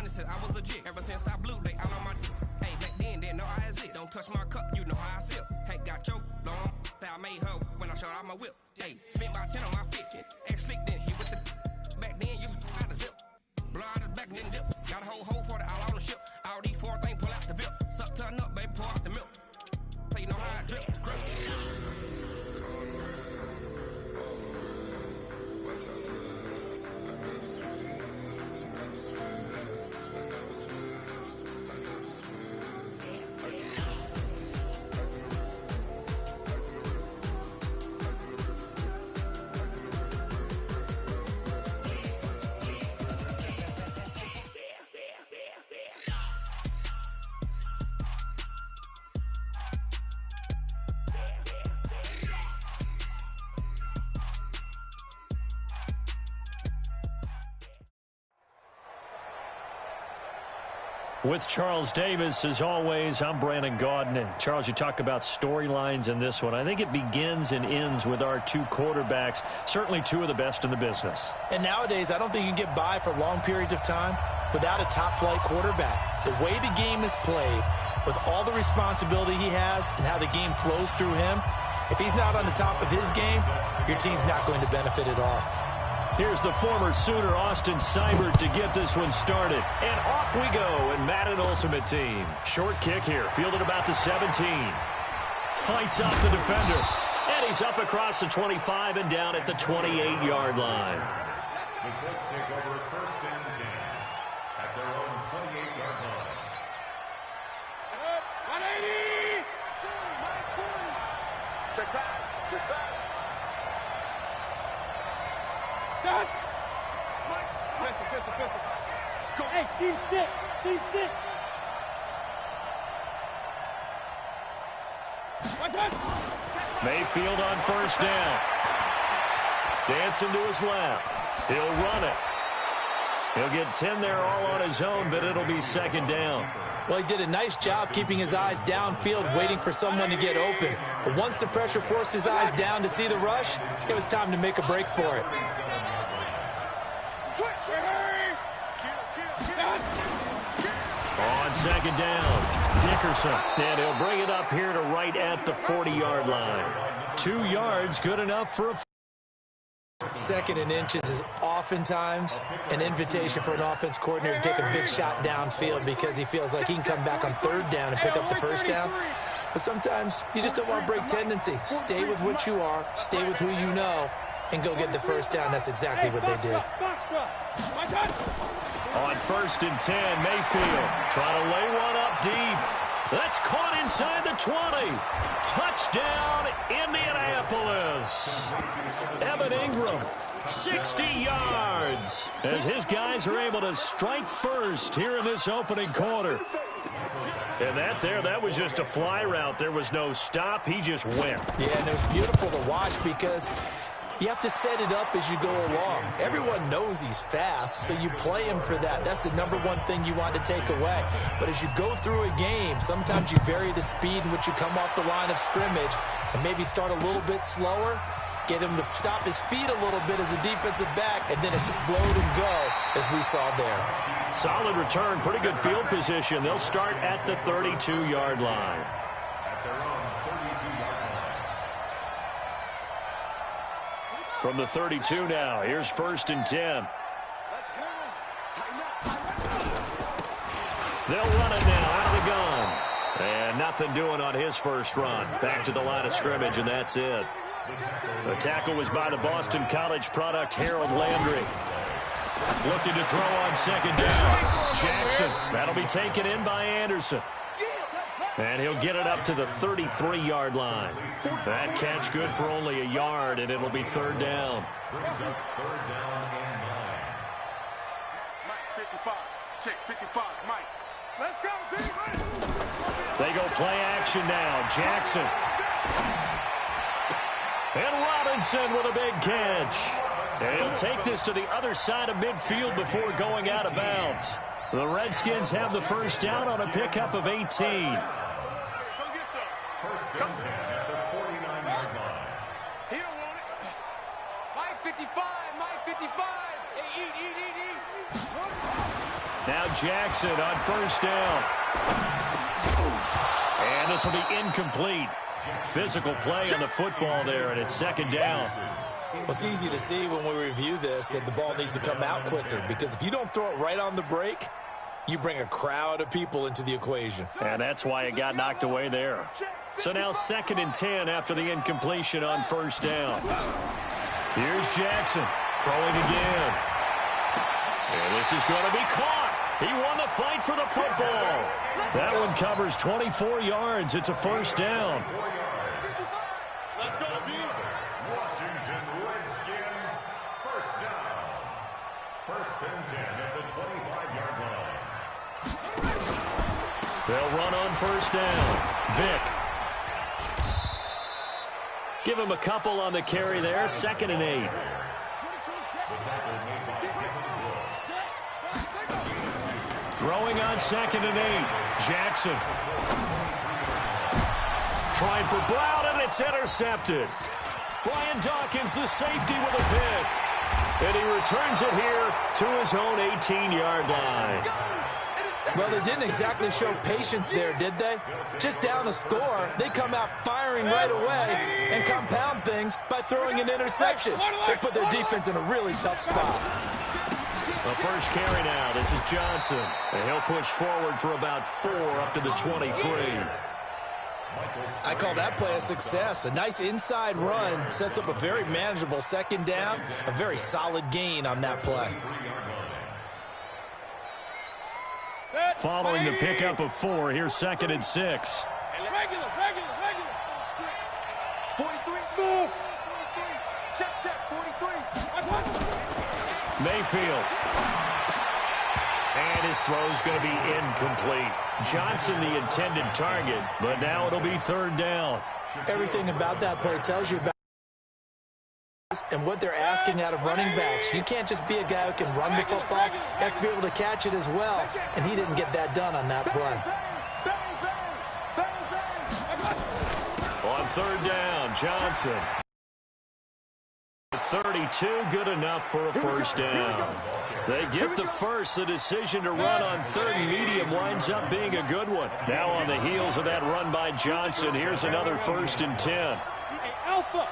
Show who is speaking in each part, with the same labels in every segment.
Speaker 1: money since I was legit. Ever since I blew, they all on my dick. Hey, back then, didn't know I exist. Don't touch my cup, you know how I sip. Hey, got your long, I made her when I showed out my whip. Hey, spent about 10 on my fit. Ex-slick, then hit with the back then, used to out the zip. Blow out his back and then dip. Got a whole party all on the ship. All these four things pull out the VIP. Suck, turn up, baby, pour out the milk. So you know how I drip.
Speaker 2: With Charles Davis, as always, I'm Brandon Gaudin. Charles, you talk about storylines in this one. I think it begins and ends with our two quarterbacks, certainly two of the best in the business.
Speaker 3: And nowadays, I don't think you can get by for long periods of time without a top-flight quarterback. The way the game is played, with all the responsibility he has and how the game flows through him, if he's not on the top of his game, your team's not going to benefit at all.
Speaker 2: Here's the former Sooner, Austin Seibert, to get this one started. And off we go in Madden Ultimate Team. Short kick here, fielded about the 17. Fights off the defender. And he's up across the 25 and down at the 28-yard line.
Speaker 4: The Colts take over first and 10 at their own 28-yard line.
Speaker 5: 180! Check back. Check back. Done. Pistol. Go. Hey, Steve 6.
Speaker 2: Mayfield on first down. Dancing to his left. He'll run it. He'll get 10 there all on his own, but it'll be second down.
Speaker 3: Well, he did a nice job keeping his eyes downfield, waiting for someone to get open. But once the pressure forced his eyes down to see the rush, it was time to make a break for it.
Speaker 2: On second down, Dickerson. And he'll bring it up here to right at the 40-yard line. 2 yards, good enough for a...
Speaker 3: Second and inches is oftentimes an invitation for an offense coordinator to take a big shot downfield because he feels like he can come back on third down and pick up the first down. But sometimes you just don't want to break tendency. Stay with what you are, stay with who you know, and go get the first down. That's exactly what they did.
Speaker 2: On first and 10, Mayfield trying to lay one up deep. That's caught inside the 20. Touchdown, Indianapolis. Evan Ingram, 60 yards, as his guys are able to strike first here in this opening quarter. And that was just a fly route. There was no stop. He just went.
Speaker 3: Yeah, and it was beautiful to watch because you have to set it up as you go along. Everyone knows he's fast, so you play him for that. That's the number one thing you want to take away. But as you go through a game, sometimes you vary the speed in which you come off the line of scrimmage and maybe start a little bit slower, get him to stop his feet a little bit as a defensive back, and then explode and go, as we saw there.
Speaker 2: Solid return, pretty good field position. They'll start at the 32-yard line. From the 32 now, here's first and 10. They'll run it now out of the gun. And nothing doing on his first run. Back to the line of scrimmage, and that's it. The tackle was by the Boston College product, Harold Landry. Looking to throw on second down. Jackson, that'll be taken in by Anderson. And he'll get it up to the 33-yard line. That catch good for only a yard, and it'll be third down.
Speaker 4: Brings up third down and 9.
Speaker 5: Mike, 55. Check, 55. Mike. Let's go, D-Man.
Speaker 2: They go play action now. Jackson. And Robinson with a big catch. And he'll take this to the other side of midfield before going out of bounds. The Redskins have the first down on a pickup of 18.
Speaker 4: First and 10 at the 49-yard line.
Speaker 5: He don't want it. Mike 55. Mike 55. Hey, eat.
Speaker 2: Now Jackson on first down. And this will be incomplete. Physical play on the football there, and it's second down.
Speaker 3: Well, it's easy to see when we review this that the ball needs to come out quicker, because if you don't throw it right on the break, you bring a crowd of people into the equation.
Speaker 2: And that's why it got knocked away there. So now 2nd and 10 after the incompletion on first down. Here's Jackson throwing again. And this is going to be caught. He won the fight for the football. That one covers 24 yards. It's a first down.
Speaker 5: Let's go, team.
Speaker 4: Washington Redskins, first down. 1st and 10 at the 25-yard line.
Speaker 2: They'll run on first down. Vick. Give him a couple on the carry there. 2nd and 8. Throwing on 2nd and 8. Jackson. Trying for Brown, and it's intercepted. Brian Dawkins, the safety, with a pick. And he returns it here to his own 18-yard line.
Speaker 3: Well, they didn't exactly show patience there, did they? Just down a score, they come out firing right away and compound things by throwing an interception. They put their defense in a really tough spot.
Speaker 2: The first carry now. This is Johnson. And he'll push forward for about 4 up to the 23.
Speaker 3: I call that play a success. A nice inside run sets up a very manageable 2nd down. A very solid gain on that play.
Speaker 2: Following the pickup of 4, here's 2nd and 6.
Speaker 5: Regular. 43, smooth. Check, 43.
Speaker 2: Mayfield. And his throw's going to be incomplete. Johnson the intended target, but now it'll be 3rd down.
Speaker 3: Everything about that play tells you about and what they're asking out of running backs. You can't just be a guy who can run the football. You have to be able to catch it as well, and he didn't get that done on that play.
Speaker 2: On 3rd down, Johnson. 32, good enough for a first down. They get the first. The decision to run on 3rd and medium winds up being a good one. Now on the heels of that run by Johnson, here's another 1st and 10.
Speaker 5: Alpha.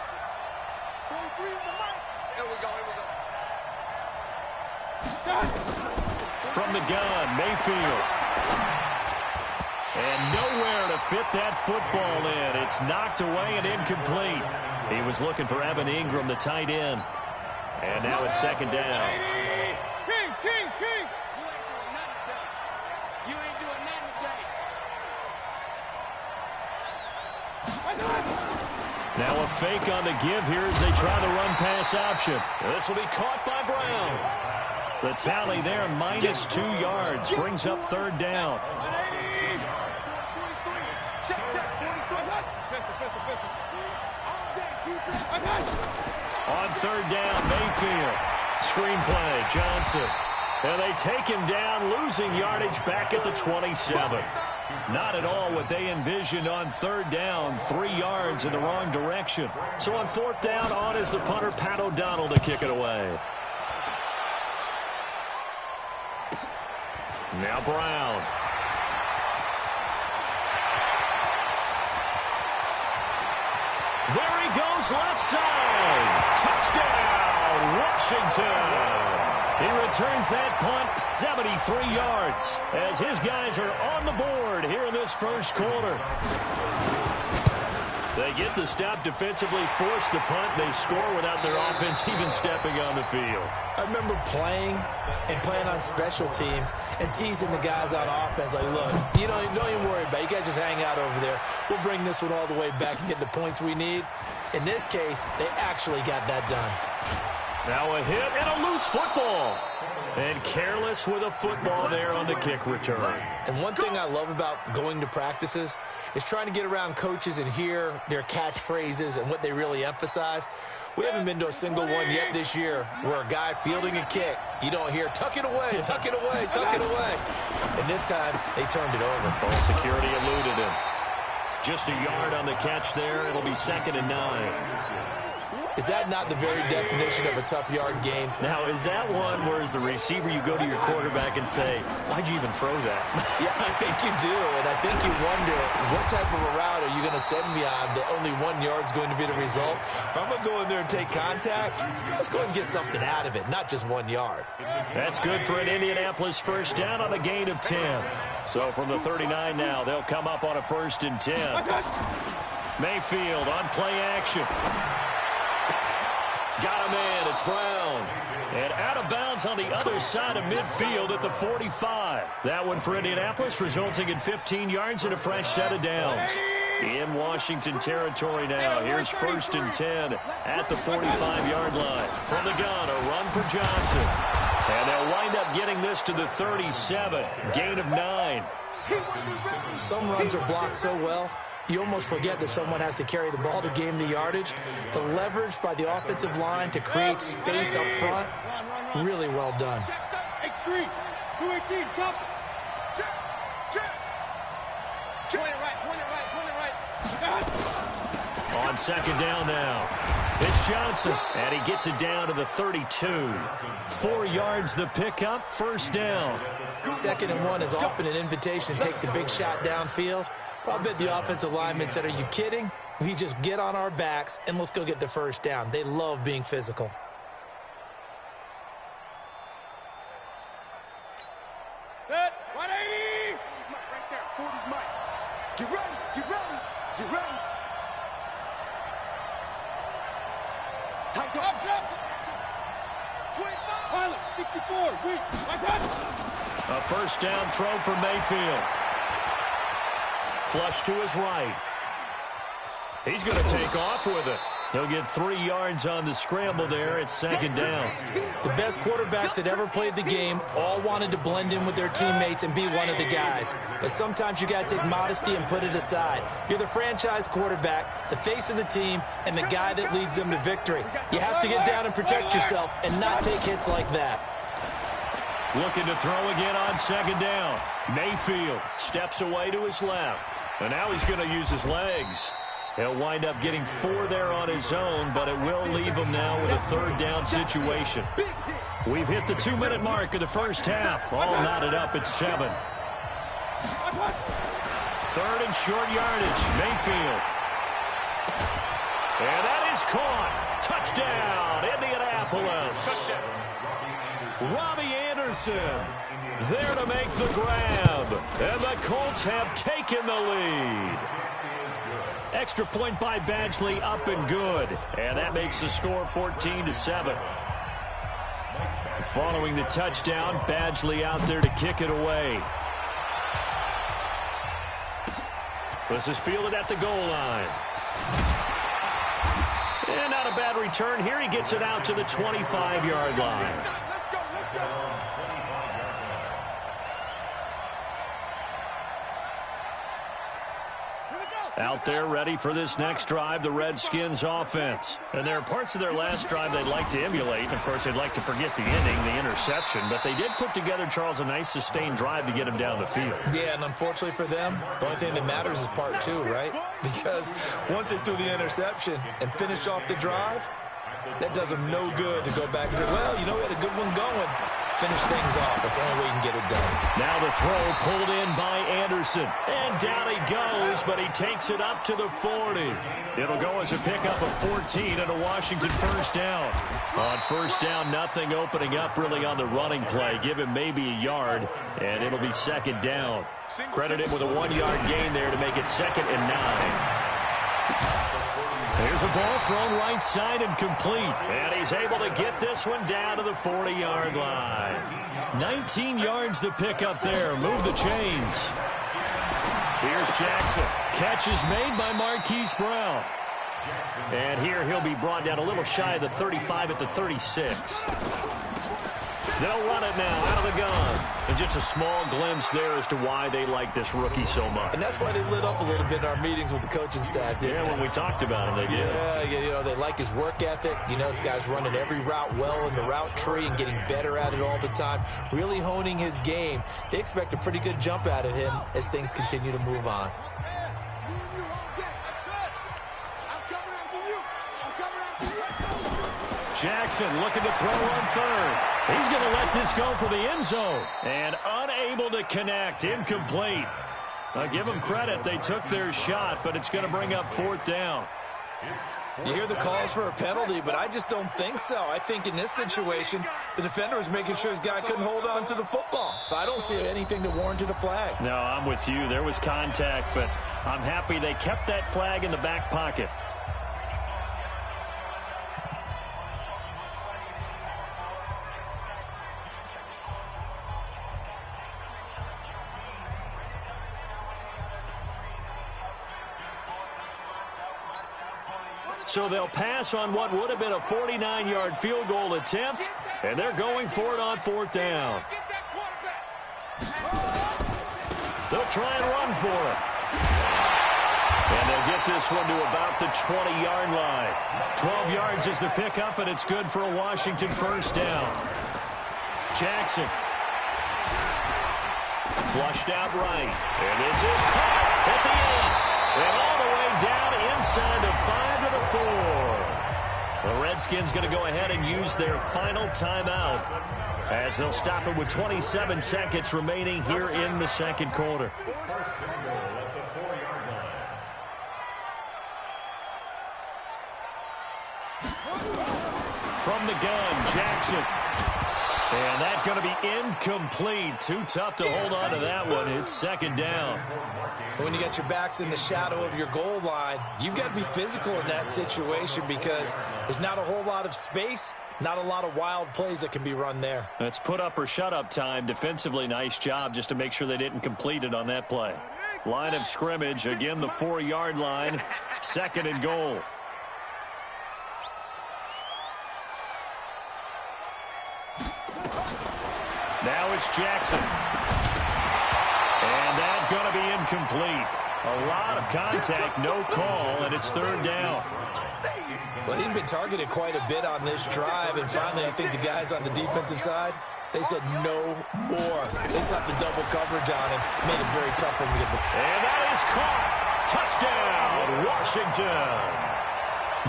Speaker 2: From the gun, Mayfield. And nowhere to fit that football in. It's knocked away and incomplete. He was looking for Evan Ingram, the tight end. And now it's 2nd down.
Speaker 5: King.
Speaker 6: You ain't doing nothing today.
Speaker 2: Now a fake on the give here as they try the run-pass option. This will be caught by Brown. The tally there, minus 2 yards, brings up 3rd down. On 3rd down, Mayfield. Screenplay, Johnson. And they take him down, losing yardage back at the 27. Not at all what they envisioned on 3rd down, 3 yards in the wrong direction. So on 4th down, on is the punter, Pat O'Donnell, to kick it away. Now Brown. There he goes, left side. Touchdown, Washington. He returns that punt 73 yards as his guys are on the board here in this first quarter. They get the stop defensively, force the punt. They score without their offense even stepping on the field.
Speaker 3: I remember playing on special teams and teasing the guys on offense like, look, you don't even worry about it. You guys just hang out over there. We'll bring this one all the way back and get the points we need. In this case, they actually got that done.
Speaker 2: Now a hit and a loose football. And careless with a football there on the kick return.
Speaker 3: And one thing I love about going to practices is trying to get around coaches and hear their catchphrases and what they really emphasize. We haven't been to a single one yet this year where a guy fielding a kick, you don't hear, tuck it away, tuck it away, tuck it away. And this time, they turned it over.
Speaker 2: Ball security eluded him. Just a yard on the catch there. It'll be 2nd and 9.
Speaker 3: Is that not the very definition of a tough yard game?
Speaker 2: Now, is that one where as the receiver you go to your quarterback and say, why'd you even throw that?
Speaker 3: Yeah, I think you do, and I think you wonder what type of a route are you going to send me on that only 1 yard's going to be the result? If I'm going to go in there and take contact, let's go ahead and get something out of it, not just 1 yard.
Speaker 2: That's good for an Indianapolis first down on a gain of 10. So from the 39 now, they'll come up on a 1st and 10. Mayfield on play action. Got him in. It's Brown. And out of bounds on the other side of midfield at the 45. That one for Indianapolis, resulting in 15 yards and a fresh set of downs. In Washington territory now. Here's 1st and 10 at the 45-yard line. From the gun, a run for Johnson. And they'll wind up getting this to the 37. Gain of 9.
Speaker 3: Some runs are blocked so well, you almost forget that someone has to carry the ball to gain the yardage. The leverage by the offensive line to create space up front, really well done.
Speaker 6: X3, 218, jump. Point it right.
Speaker 2: On 2nd down now. It's Johnson, and he gets it down to the 32. 4 yards the pickup, 1st down.
Speaker 3: 2nd and 1 is often an invitation to take the big shot downfield. Well, I bet the offensive lineman said, are you kidding? We just get on our backs, and let's go get the 1st down. They love being physical.
Speaker 6: Good. 180.
Speaker 5: Right there. 40's Mike. Get ready.
Speaker 6: Tight up. 25. Pilot, 64. Wait.
Speaker 2: A 1st down throw for Mayfield. Flush to his right. He's going to take off with it. He'll get 3 yards on the scramble there. It's 2nd down.
Speaker 3: The best quarterbacks that ever played the game all wanted to blend in with their teammates and be one of the guys. But sometimes you got to take modesty and put it aside. You're the franchise quarterback, the face of the team, and the guy that leads them to victory. You have to get down and protect yourself and not take hits like that.
Speaker 2: Looking to throw again on 2nd down. Mayfield steps away to his left. And now he's going to use his legs. He'll wind up getting 4 there on his own, but it will leave him now with a 3rd down situation. We've hit the 2-minute mark of the first half. All knotted up at 7. 3rd and short yardage. Mayfield. And that is caught. Touchdown, Indianapolis. Robbie Anderson there to make the grab. And the Colts have taken the lead. Extra point by Badgley, up and good. And that makes the score 14-7. Following the touchdown, Badgley out there to kick it away. This is fielded at the goal line. And not a bad return here. He gets it out to the 25-yard line. Out there ready for this next drive, the Redskins offense. And there are parts of their last drive they'd like to emulate. And, of course, they'd like to forget the ending, the interception. But they did put together, Charles, a nice sustained drive to get him down the field.
Speaker 3: Yeah, and unfortunately for them, the only thing that matters is part 2, right? Because once they threw the interception and finished off the drive, that does them no good to go back and say, well, you know, we had a good one going. Finish things off. That's the only way you can get it done. Now
Speaker 2: the throw pulled in by Anderson. And down he goes, but he takes it up to the 40. It'll go as a pickup of 14 and a Washington first down. On first down, nothing opening up really on the running play. Give him maybe a yard, and it'll be 2nd down. Credit him with a 1-yard gain there to make it 2nd and 9. There's a ball thrown right side and complete. And he's able to get this one down to the 40-yard line. 19 yards to pick up there. Move the chains. Here's Jackson. Catch is made by Marquise Brown. And here he'll be brought down a little shy of the 35 at the 36. They'll run it now out of the gun. And just a small glimpse there as to why they like this rookie so much.
Speaker 3: And that's why they lit up a little bit in our meetings with the coaching staff.
Speaker 2: Yeah, when we talked about him, they did.
Speaker 3: Yeah, you know, they like his work ethic. You know, this guy's running every route well in the route tree and getting better at it all the time, really honing his game. They expect a pretty good jump out of him as things continue to move on.
Speaker 5: I'm coming after you.
Speaker 2: Jackson looking to throw on third. He's going to let this go for the end zone. And unable to connect. Incomplete. I'll give them credit. They took their shot, but it's going to bring up fourth down.
Speaker 3: You hear the calls for a penalty, but I just don't think so. I think in this situation, the defender was making sure his guy couldn't hold on to the football. So I don't see anything to warrant a flag.
Speaker 2: No, I'm with you. There was contact, but I'm happy they kept that flag in the back pocket. So they'll pass on what would have been a 49-yard field goal attempt, and they're going for it on fourth down. They'll try and run for it. And they'll get this one to about the 20-yard line. 12 yards is the pickup, and it's good for a Washington first down. Jackson. Flushed out right. And this is caught at the end. And all the way down inside the 5 to the 4. The Redskins going to go ahead and use their final timeout as they'll stop it with 27 seconds remaining here in the second quarter.
Speaker 4: First and goal at the 4-yard line.
Speaker 2: From the gun, Jackson. And that's going to be incomplete. Too tough to hold on to that one. It's second down.
Speaker 3: When you got your backs in the shadow of your goal line, you've got to be physical in that situation because there's not a whole lot of space, not a lot of wild plays that can be run there.
Speaker 2: It's put up or shut up time. Defensively, nice job just to make sure they didn't complete it on that play. Line of scrimmage, again the 4-yard line, second and goal. Now it's Jackson. And that's going to be incomplete. A lot of contact, no call, and it's third down.
Speaker 3: Well, he'd been targeted quite a bit on this drive, and finally I think the guys on the defensive side, they said no more. They slapped the double coverage on him, made it very tough for him to get the...
Speaker 2: And that is caught. Touchdown, Washington.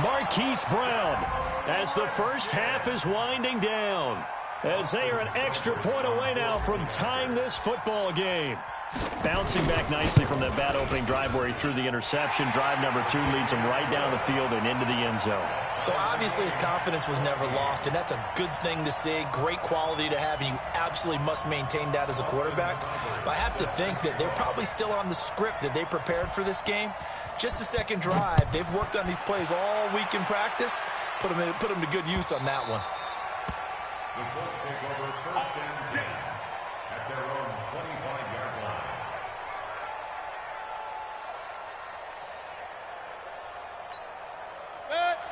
Speaker 2: Marquise Brown as the first half is winding down, as they are an extra point away now from tying this football game. Bouncing back nicely from that bad opening drive where he threw the interception. Drive number 2 leads him right down the field and into the end zone.
Speaker 3: So obviously his confidence was never lost, and that's a good thing to see. Great quality to have, and you absolutely must maintain that as a quarterback. But I have to think that they're probably still on the script that they prepared for this game. Just the second drive. They've worked on these plays all week in practice. Put them to good use on that one.
Speaker 4: The Colts take over first and 10 at their own 25-yard line.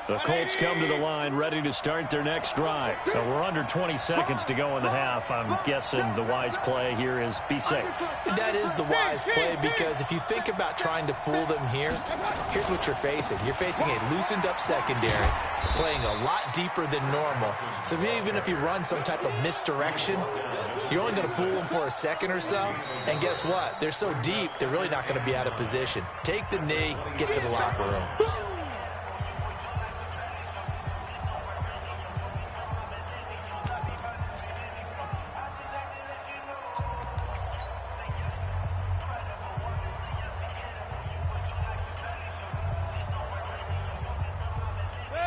Speaker 2: The Colts come to the line ready to start their next drive. We're under 20 seconds to go in the half. I'm guessing the wise play here is be safe.
Speaker 3: That is the wise play, because if you think about trying to fool them here, here's what you're facing. You're facing a loosened up secondary, playing a lot deeper than normal. So even if you run some type of misdirection, you're only going to fool them for a second or so. And guess what? They're so deep, they're really not going to be out of position. Take the knee, get to the locker room.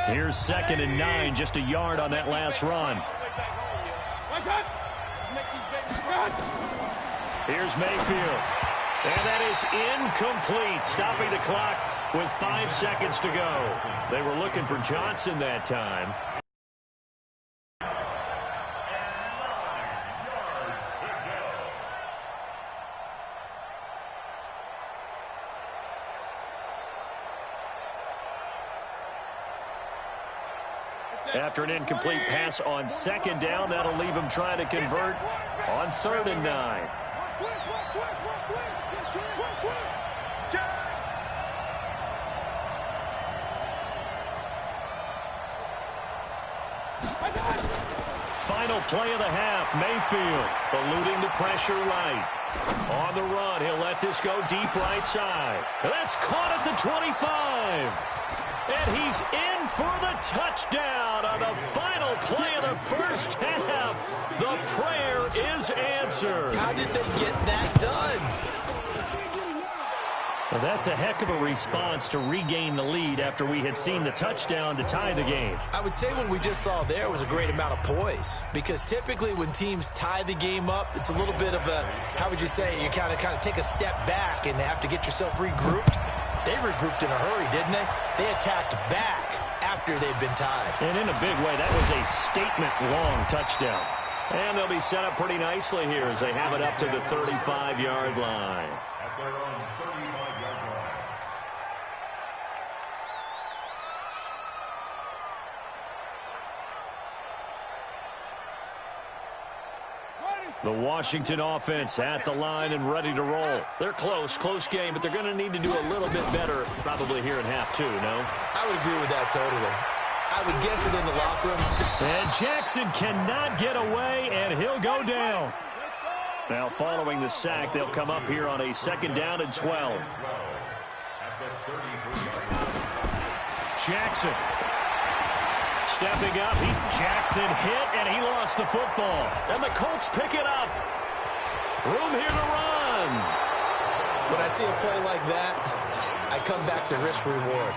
Speaker 2: Here's second and 9, just a yard on that last run. Here's Mayfield. And that is incomplete, stopping the clock with 5 seconds to go. They were looking for Johnson that time. After an incomplete pass on second down, that'll leave him trying to convert on third and 9. Final play of the half, Mayfield eluding the pressure right. On the run, he'll let this go deep right side. That's caught at the 25. And he's in for the touchdown on the final play of the first half. The prayer is answered.
Speaker 3: How did they get that done?
Speaker 2: Well, that's a heck of a response to regain the lead after we had seen the touchdown to tie the game.
Speaker 3: I would say what we just saw there was a great amount of poise, because typically when teams tie the game up, it's a little bit of a, how would you say, you kind of take a step back and have to get yourself regrouped. They regrouped in a hurry, didn't they? They attacked back after they'd been tied.
Speaker 2: And in a big way, that was a statement-long touchdown. And they'll be set up pretty nicely here as they have it up to the 35-yard line.
Speaker 4: At their own 35-yard line.
Speaker 2: The Washington offense at the line and ready to roll. They're close game, but they're going to need to do a little bit better probably here in half two, no?
Speaker 3: I would agree with that totally. I would guess it in the locker room.
Speaker 2: And Jackson cannot get away, and he'll go down. Now, following the sack, they'll come up here on a 2nd down and 12. Jackson. Stepping up, Jackson hit, and he lost the football. And the Colts pick it up. Room here to run.
Speaker 3: When I see a play like that, I come back to risk-reward.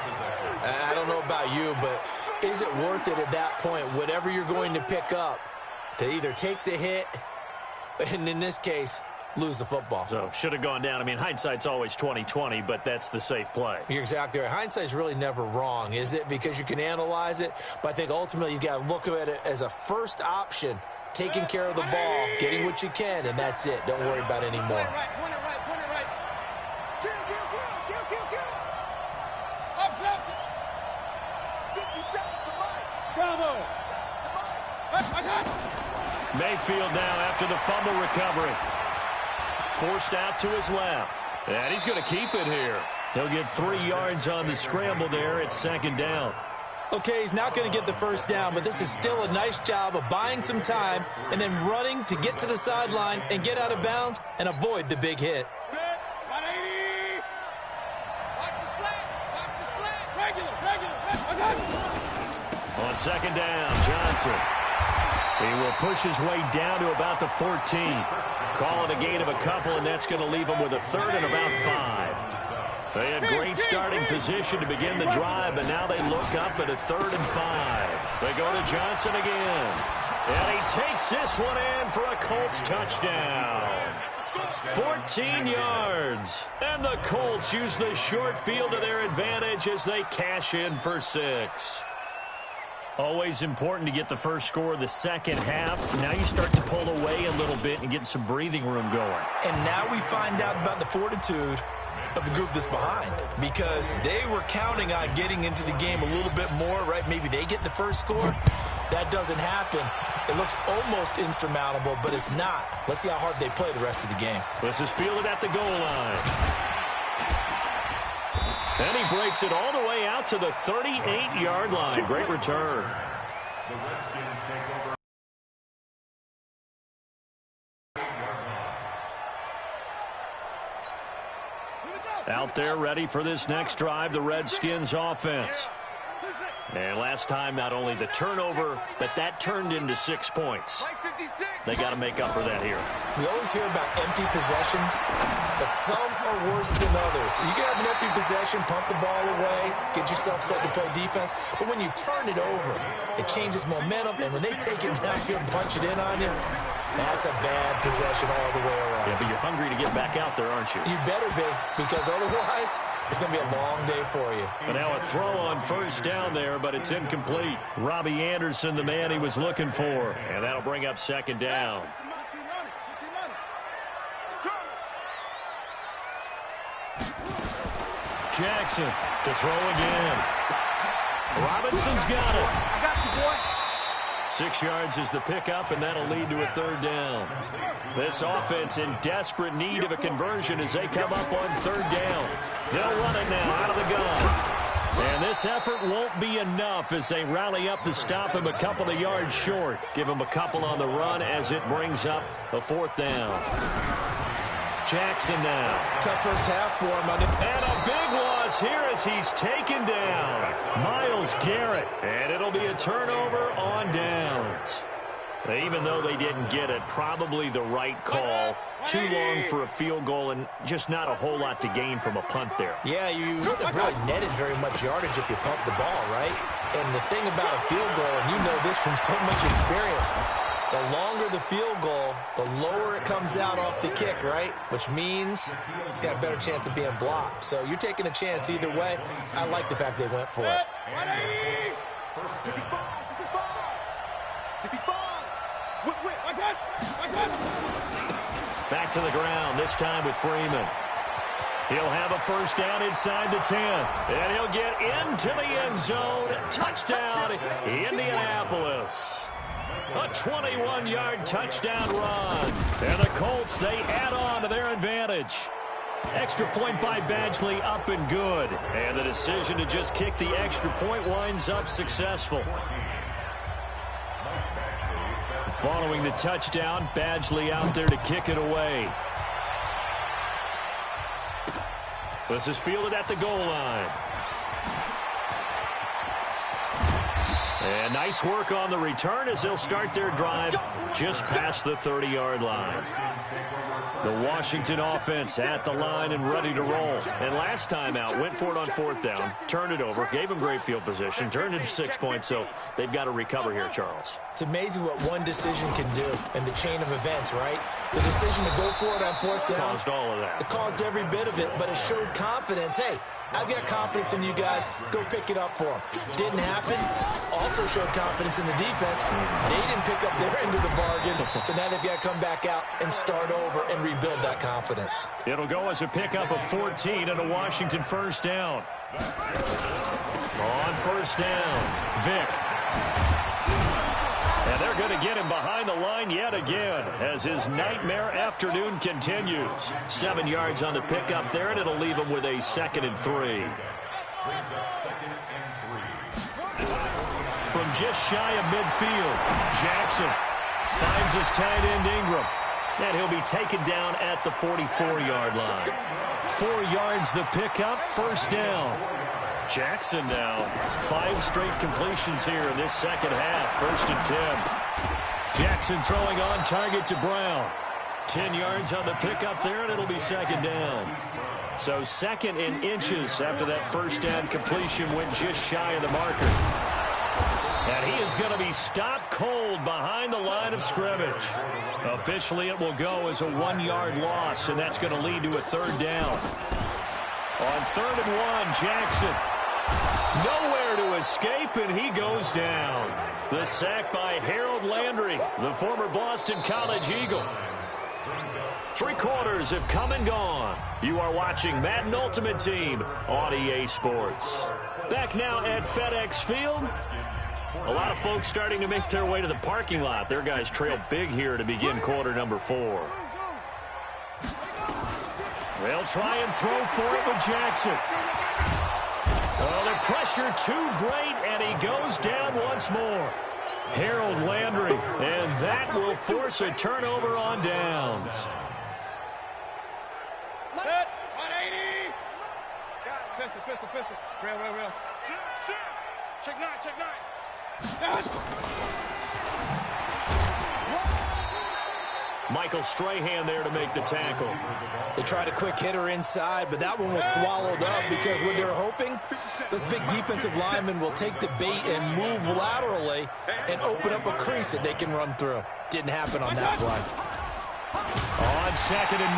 Speaker 3: I don't know about you, but is it worth it at that point, whatever you're going to pick up, to either take the hit, and in this case, lose the football?
Speaker 2: So, should have gone down. I mean, hindsight's always 20/20, but that's the safe play.
Speaker 3: You're exactly right. Hindsight's really never wrong, is it? Because you can analyze it, but I think ultimately you got to look at it as a first option, taking care of the ball, getting what you can, and that's it. Don't worry about it anymore.
Speaker 2: Mayfield now after the fumble recovery. Forced out to his left. And he's going to keep it here. He'll get 3 yards on the scramble there at 2nd down.
Speaker 3: Okay, he's not going to get the first down, but this is still a nice job of buying some time and then running to get to the sideline and get out of bounds and avoid the big hit.
Speaker 2: On 2nd down, Johnson. He will push his way down to about the 14. Call it a gain of a couple, and that's going to leave him with a 3rd and about 5. They had great starting position to begin the drive, but now they look up at a 3rd and 5. They go to Johnson again. And he takes this one in for a Colts touchdown. 14 yards. And the Colts use the short field to their advantage as they cash in for 6. Always important to get the first score of the second half. Now you start to pull away a little bit and get some breathing room going.
Speaker 3: And now we find out about the fortitude of the group that's behind, because they were counting on getting into the game a little bit more, right? Maybe they get the first score. That doesn't happen. It looks almost insurmountable, but it's not. Let's see how hard they play the rest of the game.
Speaker 2: This is fielded at the goal line. And he breaks it all the way out to the 38-yard line. Great return.
Speaker 4: The Redskins take over.
Speaker 2: Out there ready for this next drive, the Redskins offense. And last time, not only the turnover, but that turned into 6 points. They got to make up for that here.
Speaker 3: We always hear about empty possessions, but some are worse than others. You can have an empty possession, punt the ball away, get yourself set to play defense, but when you turn it over, it changes momentum, and when they take it downfield and punch it in on you, that's a bad possession all the way around.
Speaker 2: Yeah, but you're hungry to get back out there, aren't you?
Speaker 3: You better be, because otherwise, it's going to be a long day for you.
Speaker 2: But now a throw on first down there, but it's incomplete. Robbie Anderson, the man he was looking for. And that'll bring up 2nd down. Jackson to throw again. Robinson's got it.
Speaker 5: I got you, boy.
Speaker 2: 6 yards is the pickup, and that'll lead to a 3rd down. This offense in desperate need of a conversion as they come up on 3rd down. They'll run it now out of the gun. And this effort won't be enough as they rally up to stop him a couple of yards short. Give him a couple on the run as it brings up a 4th down. Jackson now.
Speaker 3: Tough first half for him.
Speaker 2: And a big loss loose here as he's taken down. Myles Garrett, and it'll be a turnover on downs. Even though they didn't get it, probably the right call. Too long for a field goal and just not a whole lot to gain from a punt there.
Speaker 3: Yeah, you wouldn't have really netted very much yardage if you pumped the ball, right? And the thing about a field goal, and you know this from so much experience, the longer the field goal, the lower it comes out off the kick, right? Which means it's got a better chance of being blocked. So you're taking a chance either way. I like the fact they went for it.
Speaker 5: 65. Whip.
Speaker 2: Back to the ground, this time with Freeman. He'll have a first down inside the 10. And he'll get into the end zone. Touchdown, Indianapolis. A 21-yard touchdown run. And the Colts, they add on to their advantage. Extra point by Badgley, up and good. And the decision to just kick the extra point winds up successful. Following the touchdown, Badgley out there to kick it away. This is fielded at the goal line. And nice work on the return as they'll start their drive just past the 30-yard line. The Washington offense at the line and ready to roll. And last time out, went for it on fourth down, turned it over, gave them great field position, turned it to 6 points, so they've got to recover here, Charles.
Speaker 3: It's amazing what one decision can do in the chain of events, right? The decision to go for it on fourth down.
Speaker 2: Caused all of that.
Speaker 3: It caused every bit of it, but it showed confidence. Hey, I've got confidence in you guys. Go pick it up for them. Didn't happen. Also showed confidence in the defense. They didn't pick up their end of the bargain, so now they've got to come back out and start over and rebuild that confidence.
Speaker 2: It'll go as a pickup of 14 and a Washington first down. On first down, Vick. And they're going to get him behind the line yet again as his nightmare afternoon continues. 7 yards on the pickup there, and it'll leave him with a 2nd and 3. From just shy of midfield, Jackson finds his tight end Ingram. And he'll be taken down at the 44-yard line. 4 yards the pickup, first down. Jackson now, 5 straight completions here in this second half. 1st and 10. Jackson throwing on target to Brown. 10 yards on the pickup there, and it'll be 2nd down. So 2nd in inches after that first down completion went just shy of the marker. And he is going to be stopped cold behind the line of scrimmage. Officially, it will go as a 1-yard loss, and that's going to lead to a 3rd down. On 3rd and 1, Jackson. Nowhere to escape, and he goes down. The sack by Harold Landry, the former Boston College Eagle. 3 quarters have come and gone. You are watching Madden Ultimate Team on EA Sports. Back now at FedEx Field. A lot of folks starting to make their way to the parking lot. Their guys trail big here to begin quarter number 4. They'll try and throw for it with Jackson. Oh, the pressure too great, and he goes down once more. Harold Landry, and that will force a turnover on downs.
Speaker 6: Set. 180. Pistol. Real.
Speaker 5: Check 9.
Speaker 2: Michael Strahan there to make the tackle.
Speaker 3: They tried a quick hitter inside, but that one was swallowed up because what they're hoping, this big defensive lineman will take the bait and move laterally and open up a crease that they can run through. Didn't happen on that play.
Speaker 2: On 2nd and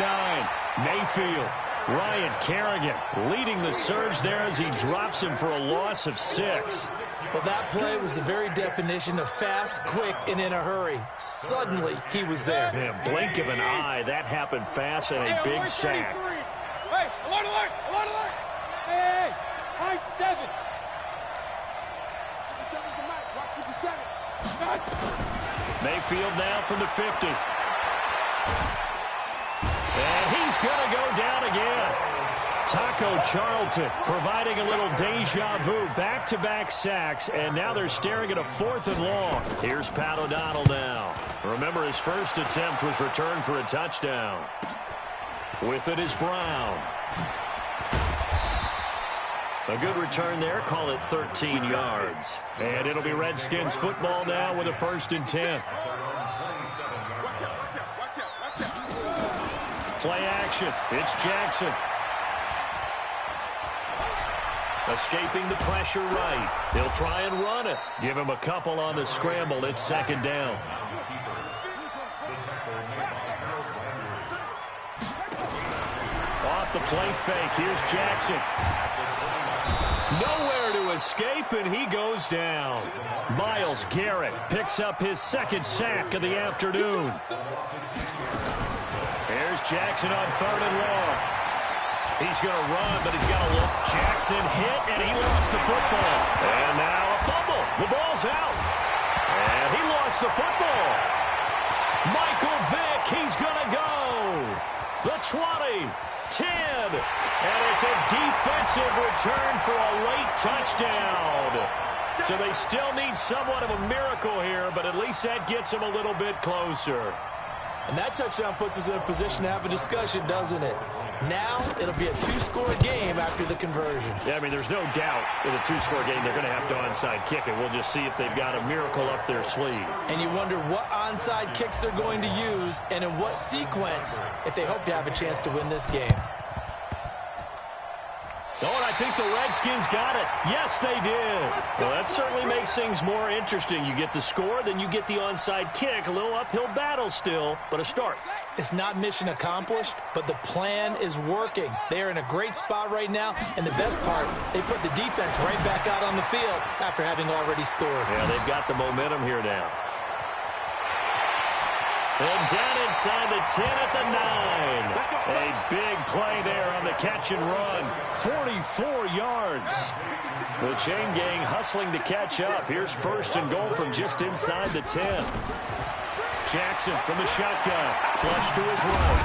Speaker 2: 9, Mayfield. Ryan Kerrigan leading the surge there as he drops him for a loss of 6.
Speaker 3: Well, that play was the very definition of fast, quick, and in a hurry. Suddenly, he was there.
Speaker 2: Yeah, blink of an eye. That happened fast and a big sack.
Speaker 6: Hey, alert! Hey, high 7.
Speaker 5: 57's the mic. Watch 57.
Speaker 2: Mayfield now from the 50. And he's going to go down again. Taco Charlton providing a little deja vu. Back-to-back sacks, and now they're staring at a 4th and long. Here's Pat O'Donnell now. Remember, his first attempt was returned for a touchdown. With it is Brown. A good return there. Call it 13 yards. And it'll be Redskins football now with a 1st and 10. Play action. It's Jackson. Escaping the pressure right. He'll try and run it. Give him a couple on the scramble. It's 2nd down. Off the play fake. Here's Jackson. Nowhere to escape, and he goes down. Myles Garrett picks up his 2nd sack of the afternoon. Here's Jackson on 3rd and long. He's going to run, but he's got to look. Jackson hit, and he lost the football. And now a fumble. The ball's out. And he lost the football. Michael Vick, he's going to go. The 20, 10. And it's a defensive return for a late touchdown. So they still need somewhat of a miracle here, but at least that gets them a little bit closer.
Speaker 3: And that touchdown puts us in a position to have a discussion, doesn't it? Now it'll be a 2-score game after the conversion.
Speaker 2: Yeah, I mean, there's no doubt in a 2-score game they're going to have to onside kick it. We'll just see if they've got a miracle up their sleeve.
Speaker 3: And you wonder what onside kicks they're going to use and in what sequence if they hope to have a chance to win this game.
Speaker 2: Oh, and I think the Redskins got it. Yes, they did. Well, that certainly makes things more interesting. You get the score, then you get the onside kick. A little uphill battle still, but a start.
Speaker 3: It's not mission accomplished, but the plan is working. They're in a great spot right now, and the best part, they put the defense right back out on the field after having already scored.
Speaker 2: Yeah, they've got the momentum here now. And down inside the 10 at the 9. A big play there on the catch and run. 44 yards. The chain gang hustling to catch up. Here's 1st and goal from just inside the 10. Jackson from the shotgun. Flush to his right.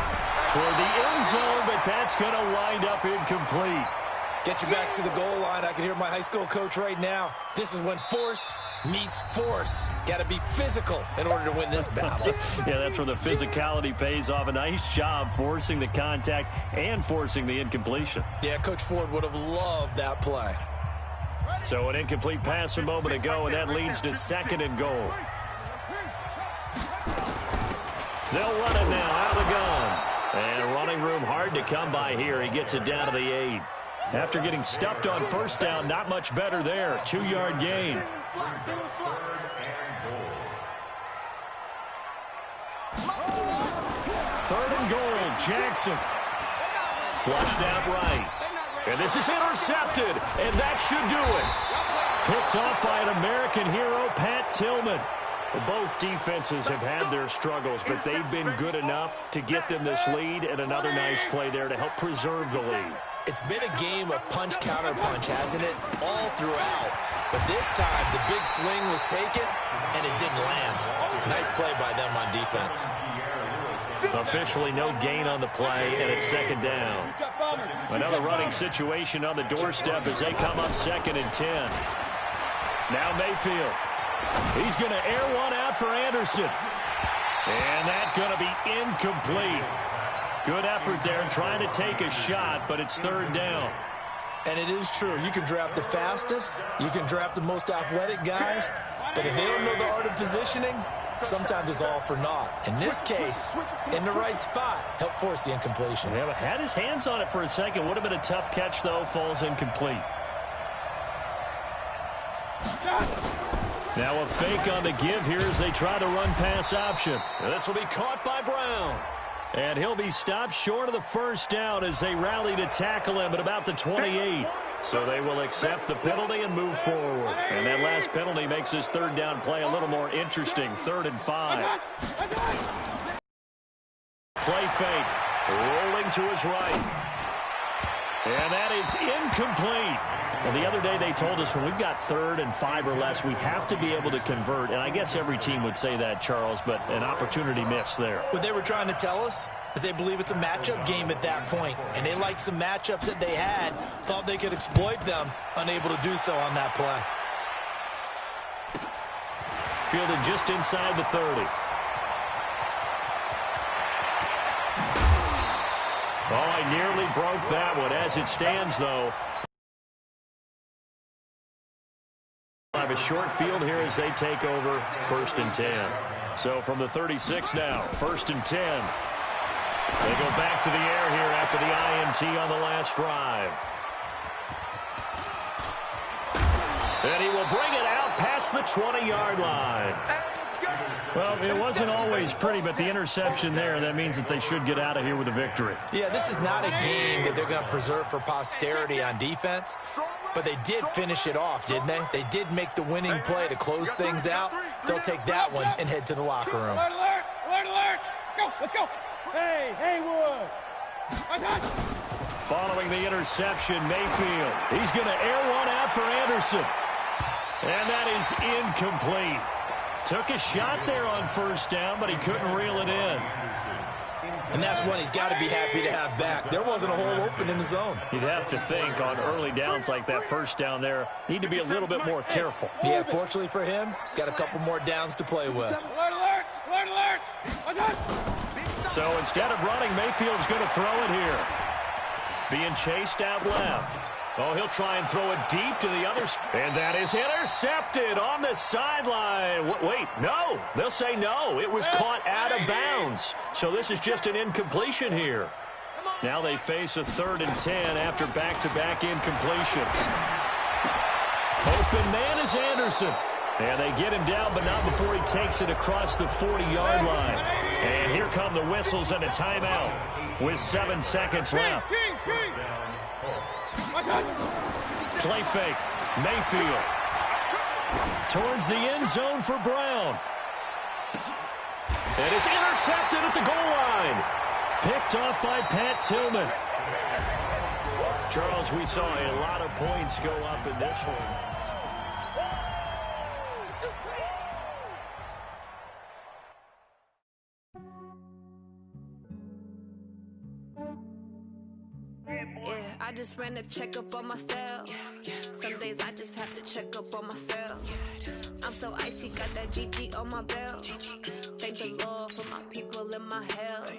Speaker 2: Toward the end zone, but that's going to wind up incomplete.
Speaker 3: Get your backs to the goal line. I can hear my high school coach right now. This is when force meets force. Got to be physical in order to win this battle.
Speaker 2: Yeah, that's where the physicality pays off. A nice job forcing the contact and forcing the incompletion.
Speaker 3: Yeah, Coach Ford would have loved that play.
Speaker 2: So an incomplete pass a moment ago, and that leads to 2nd and goal. They'll run it now out of the gun. And running room hard to come by here. He gets it down to the 8. After getting stuffed on 1st down, not much better there. 2-yard gain. 3rd and goal, Jackson. Flushed out right. And this is intercepted, and that should do it. Picked off by an American hero, Pat Tillman. Both defenses have had their struggles, but they've been good enough to get them this lead, and another nice play there to help preserve the lead.
Speaker 3: It's been a game of punch-counter-punch, hasn't it? All throughout. But this time, the big swing was taken, and it didn't land. Nice play by them on defense.
Speaker 2: Officially no gain on the play, and it's 2nd down. Another running situation on the doorstep as they come up 2nd and 10. Now Mayfield. He's going to air one out for Anderson. And that's going to be incomplete. Good effort there trying to take a shot, but it's 3rd down.
Speaker 3: And it is true. You can draft the fastest. You can draft the most athletic guys. But if they don't know the art of positioning, sometimes it's all for naught. In this case, in the right spot, help force the incompletion.
Speaker 2: Yeah, but had his hands on it for a second. Would have been a tough catch, though. Falls incomplete. Now a fake on the give here as they try to run pass option. This will be caught by Brown. And he'll be stopped short of the 1st down as they rally to tackle him at about the 28. So they will accept the penalty and move forward. And that last penalty makes this 3rd down play a little more interesting. 3rd and 5. Play fake. Rolling to his right. And that is incomplete. Well, the other day they told us when we've got 3rd and 5 or less, we have to be able to convert. And I guess every team would say that, Charles, but an opportunity missed there.
Speaker 3: What they were trying to tell us is they believe it's a matchup game at that point. And they liked some matchups that they had, thought they could exploit them, unable to do so on that play.
Speaker 2: Fielded just inside the 30. Oh, I nearly broke that one. As it stands, though, drive a short field here as they take over 1st and 10. So from the 36 now, 1st and 10. They go back to the air here after the INT on the last drive. And he will bring it out past the 20-yard line.
Speaker 7: Well, it wasn't always pretty, but the interception there, that means that they should get out of here with a victory.
Speaker 3: Yeah, this is not a game that they're going to preserve for posterity on defense, but they did finish it off, didn't they? They did make the winning play to close things out. They'll take that one and head to the locker room.
Speaker 6: Alert, alert, alert, alert. Let's go. Hey, Haywood.
Speaker 2: Following the interception, Mayfield. He's going to air one out for Anderson. And that is incomplete. Took a shot there on 1st down, but he couldn't reel it in.
Speaker 3: And that's one he's got to be happy to have back. There wasn't a hole open in the zone.
Speaker 2: You'd have to think on early downs like that 1st down there, need to be a little bit more careful.
Speaker 3: Yeah, fortunately for him, got a couple more downs to play with.
Speaker 6: Alert, alert, alert, alert.
Speaker 2: So instead of running, Mayfield's going to throw it here. Being chased out left. Oh, he'll try and throw it deep to the other. And that is intercepted on the sideline. Wait, no. They'll say no. It was caught out of bounds. So this is just an incompletion here. Now they face a 3rd and 10 after back-to-back incompletions. Open man is Anderson. And they get him down, but not before he takes it across the 40-yard line. And here come the whistles and a timeout with 7 seconds left. Play fake. Mayfield. Towards the end zone for Brown. And it's intercepted at the goal line. Picked off by Pat Tillman. Charles, we saw a lot of points go up in this one.
Speaker 8: I just ran a checkup on myself. Some days I just have to check up on myself. I'm so icy, got that GG on my belt. Thank the Lord for my people in my health.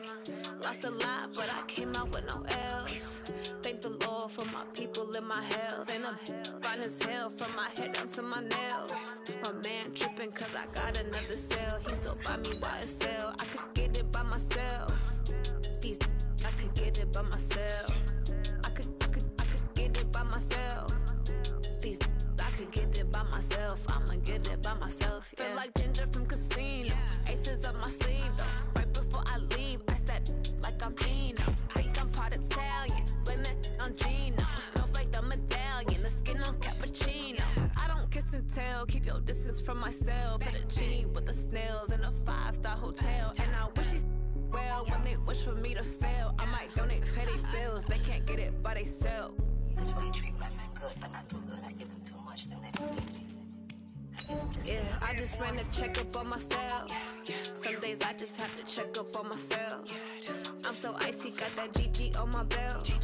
Speaker 8: Lost a lot, but I came out with no else. Thank the Lord for my people in my health. And I'm fine as hell from my head down to my nails. My man tripping cause I got another cell. He still buy me YSL. I could get it by myself. These I could get it by myself. I could get it by myself. These I could get it by myself. I'ma get it by myself. Yeah. Feel like Ginger from Casino. Aces up my sleeve though. Right before I leave, I step like I'm Dino. Think I'm part Italian. Blame that on Gino. Smells like the medallion. The skin on cappuccino. I don't kiss and tell. Keep your distance from myself. Fettuccine with the snails in a 5-star hotel. And I wish he's well when they wish for me to fail. I might donate petty bills. They can't get it by themselves.
Speaker 9: That's why you treat women good, but not too good. I give them too much, then they don't need it.
Speaker 8: Yeah, I just ran a checkup on myself. Some days I just have to check up on myself. I'm so icy, got that GG on my belt.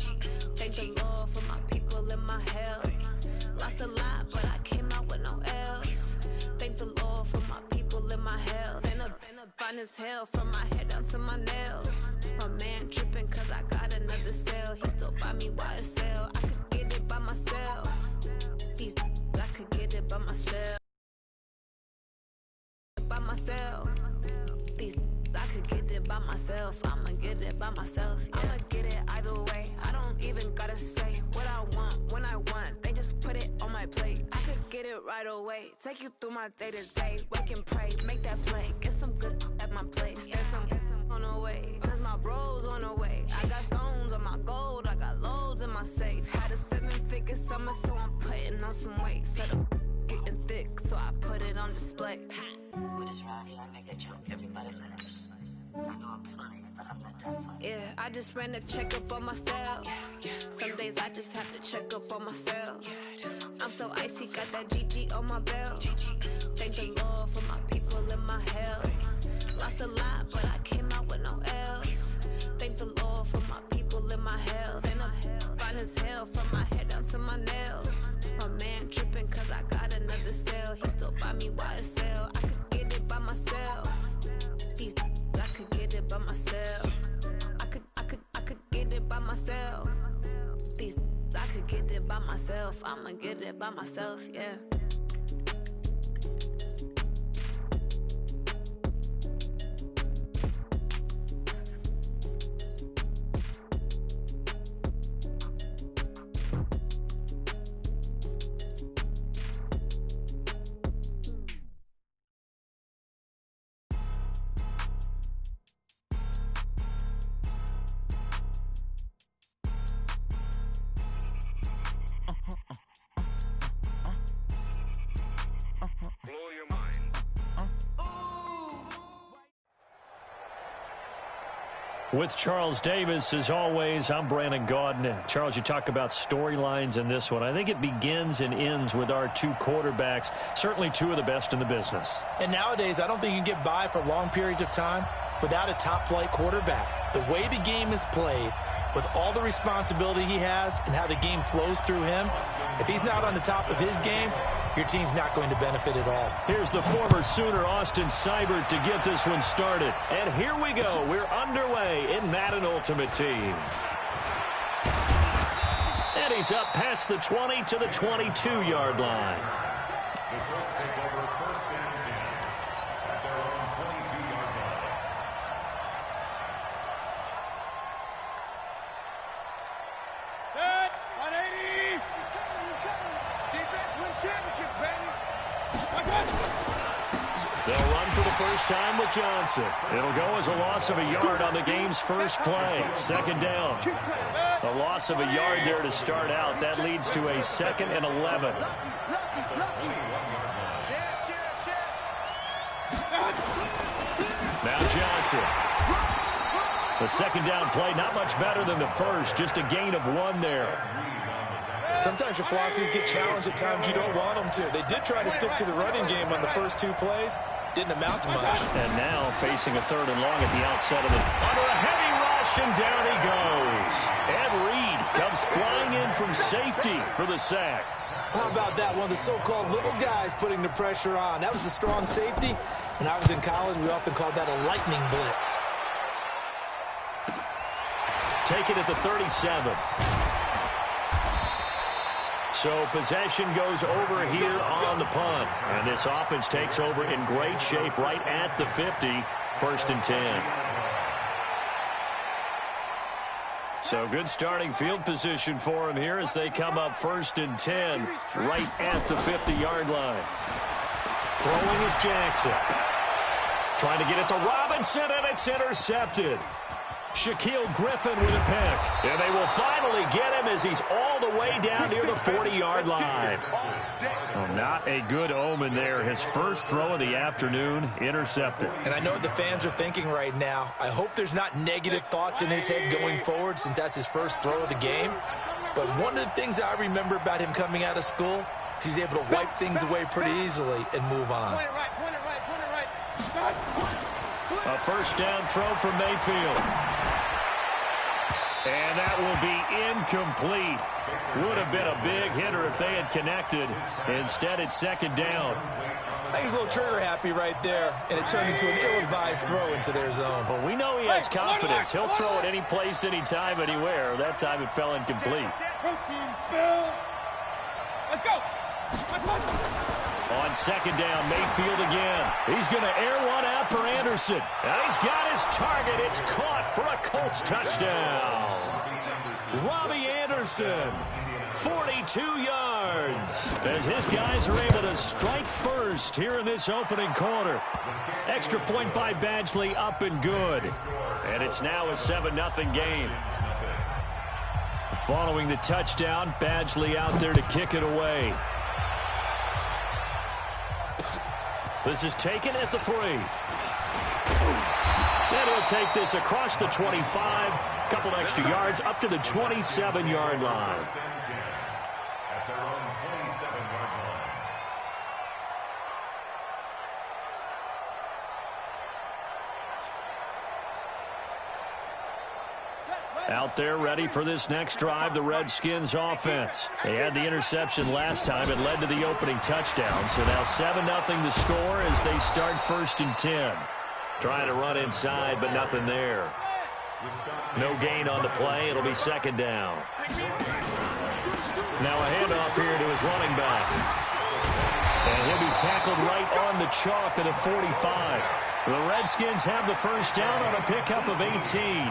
Speaker 8: Thank the Lord for my people in my health. Lost a lot, but I came out with no else. Thank the Lord for my people in my health. And I'm fine as hell from my head down to my nails. My man tripping cause I got another cell. He still buy me YSL. I could get it by myself. These I could get it by myself. By myself. These I could get it by myself. I'ma get it by myself. Yeah. I'ma get it either way. I don't even gotta say what I want when I want. They just put it on my plate. I could get it right away. Take you through my day to day. Wake and pray, make that play. Get some good at my place. There's some on the way. Cause my bros on the way. I got stones on my gold. I got loads in my safe. Had a 7-figure summer, so I'm putting on some weight. Set up getting thick, so I put it on display.
Speaker 9: With this round here, I make a joke. Everybody laughs. I know I'm funny, but I'm not that funny.
Speaker 8: Yeah, I just ran a checkup on myself. Some days I just have to check up on myself. I'm so icy, got that GG on my belt. Thank the Lord for my people in my health. Lost a lot, but I came out with no else. Thank the Lord for my people in my health. And I'm fine as hell from my head down to my nails. My man tripping cause I got another cell. He still buy me YSL. I could get it by myself. These I could get it by myself. I could get it by myself. These I could get it by myself. I'ma get it by myself, yeah.
Speaker 7: With Charles Davis, as always, I'm Brandon Gaudin. Charles, you talk about storylines in this one. I think it begins and ends with our two quarterbacks, certainly two of the best in the business.
Speaker 3: And nowadays, I don't think you can get by for long periods of time without a top-flight quarterback. The way the game is played, with all the responsibility he has and how the game flows through him, if he's not on the top of his game, your team's not going to benefit at all.
Speaker 2: Here's the former Sooner, Austin Seibert, to get this one started. And here we go. We're underway in Madden Ultimate Team. And he's up past the 20 to the 22-yard line. They'll run for the first time with Johnson. It'll go as a loss of a yard on the game's first play. Second down. A loss of a yard there to start out. That leads to a 2nd and 11. Now Johnson. The second down play, not much better than the first. Just a gain of 1 there.
Speaker 3: Sometimes your philosophies get challenged at times you don't want them to. They did try to stick to the running game on the first 2 plays. Didn't amount to much.
Speaker 2: And now facing a 3rd and long at the outset of it. Under a heavy rush, and down he goes. Ed Reed comes flying in from safety for the sack.
Speaker 3: How about that? One of the so-called little guys putting the pressure on. That was the strong safety. When I was in college, we often called that a lightning blitz.
Speaker 2: Take it at the 37. So possession goes over here on the punt. And this offense takes over in great shape right at the 50. 1st and 10. So good starting field position for him here as they come up 1st and 10 right at the 50-yard line. Throwing is Jackson. Trying to get it to Robinson, and it's intercepted. Shaquille Griffin with a pick. And they will finally get him as he's all the way down near the 40-yard line. Oh, not a good omen there. His first throw of the afternoon intercepted.
Speaker 3: And I know what the fans are thinking right now. I hope there's not negative thoughts in his head going forward since that's his first throw of the game. But one of the things I remember about him coming out of school is he's able to wipe things away pretty easily and move on.
Speaker 6: Point it right.
Speaker 2: A first down throw from Mayfield. And that will be incomplete. Would have been a big hitter if they had connected. Instead, it's 2nd down.
Speaker 3: I think he's a little trigger happy right there, and it turned into an ill-advised throw into their zone.
Speaker 2: Well, we know he has confidence. He'll throw it any place, anytime, anywhere. That time it fell incomplete.
Speaker 6: Protein spill. Let's go.
Speaker 2: On 2nd down, Mayfield again. He's going to air one out for Anderson. And he's got his target. It's caught for a Colts touchdown. Robbie Anderson, 42 yards. As his guys are able to strike first here in this opening quarter. Extra point by Badgley, up and good. And it's now a 7-0 game. Following the touchdown, Badgley out there to kick it away. This is taken at the 3. And he'll take this across the 25. Couple extra yards up to the 27-yard line.
Speaker 4: At their own 27-yard line.
Speaker 2: Out there ready for this next drive, the Redskins offense. They had the interception last time. It led to the opening touchdown. So now 7-0 the score as they start 1st and 10. Trying to run inside, but nothing there. No gain on the play. It'll be 2nd down. Now a handoff here to his running back. And he'll be tackled right on the chalk at the 45. The Redskins have the first down on a pickup of 18.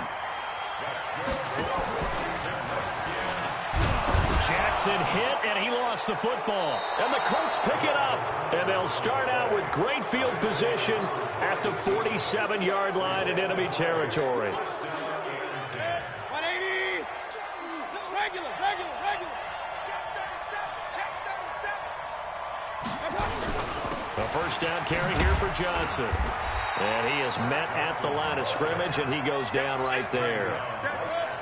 Speaker 2: Jackson hit, and he lost the football. And the Colts pick it up. And they'll start out with great field position at the 47-yard line in enemy territory.
Speaker 6: 180. Regular.
Speaker 2: The first down carry here for Johnson. And he is met at the line of scrimmage, and he goes down right there.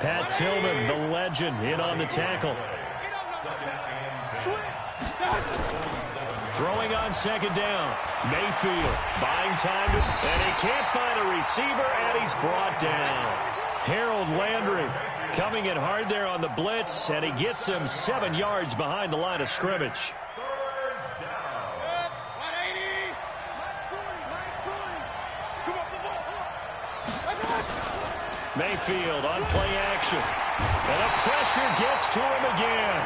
Speaker 7: Pat Tillman, the legend, in on the tackle. Throwing on second down. Mayfield buying time, and he can't find a receiver, and he's brought down. Harold Landry coming in hard there on the blitz, and he gets him 7 yards behind the line of scrimmage. Mayfield on play action. And the pressure gets to him again.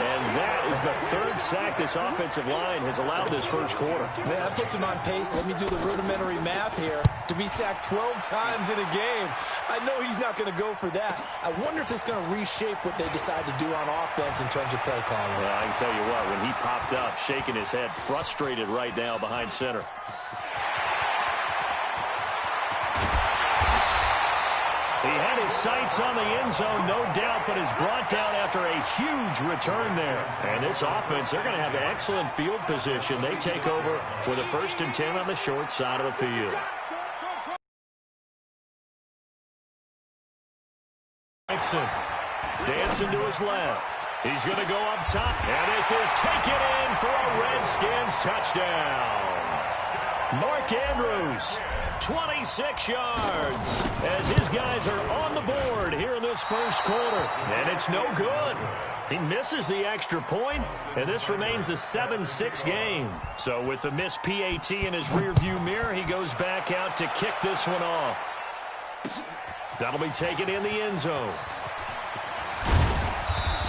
Speaker 2: And that is the third sack this offensive line has allowed this first quarter.
Speaker 3: Man, that puts him on pace. Let me do the rudimentary math here. To be sacked 12 times in a game, I know he's not going to go for that. I wonder if it's going to reshape what they decide to do on offense in terms of play calling.
Speaker 2: Well, I can tell you what, when he popped up, shaking his head, frustrated right now behind center.
Speaker 7: He had his sights on the end zone, no doubt, but is brought down after a huge return there.
Speaker 2: And this offense, they're going to have excellent field position. They take over with a 1st and 10 on the short side of the field.
Speaker 7: Nixon dancing to his left. He's going to go up top, and this is taken in for a Redskins touchdown. Mark Andrews, 26 yards, as his guys are on the board here in this first quarter. And it's no good. He misses the extra point, and this remains a 7-6 game. So with the missed PAT in his rearview mirror, he goes back out to kick this one off. That'll be taken in the end zone.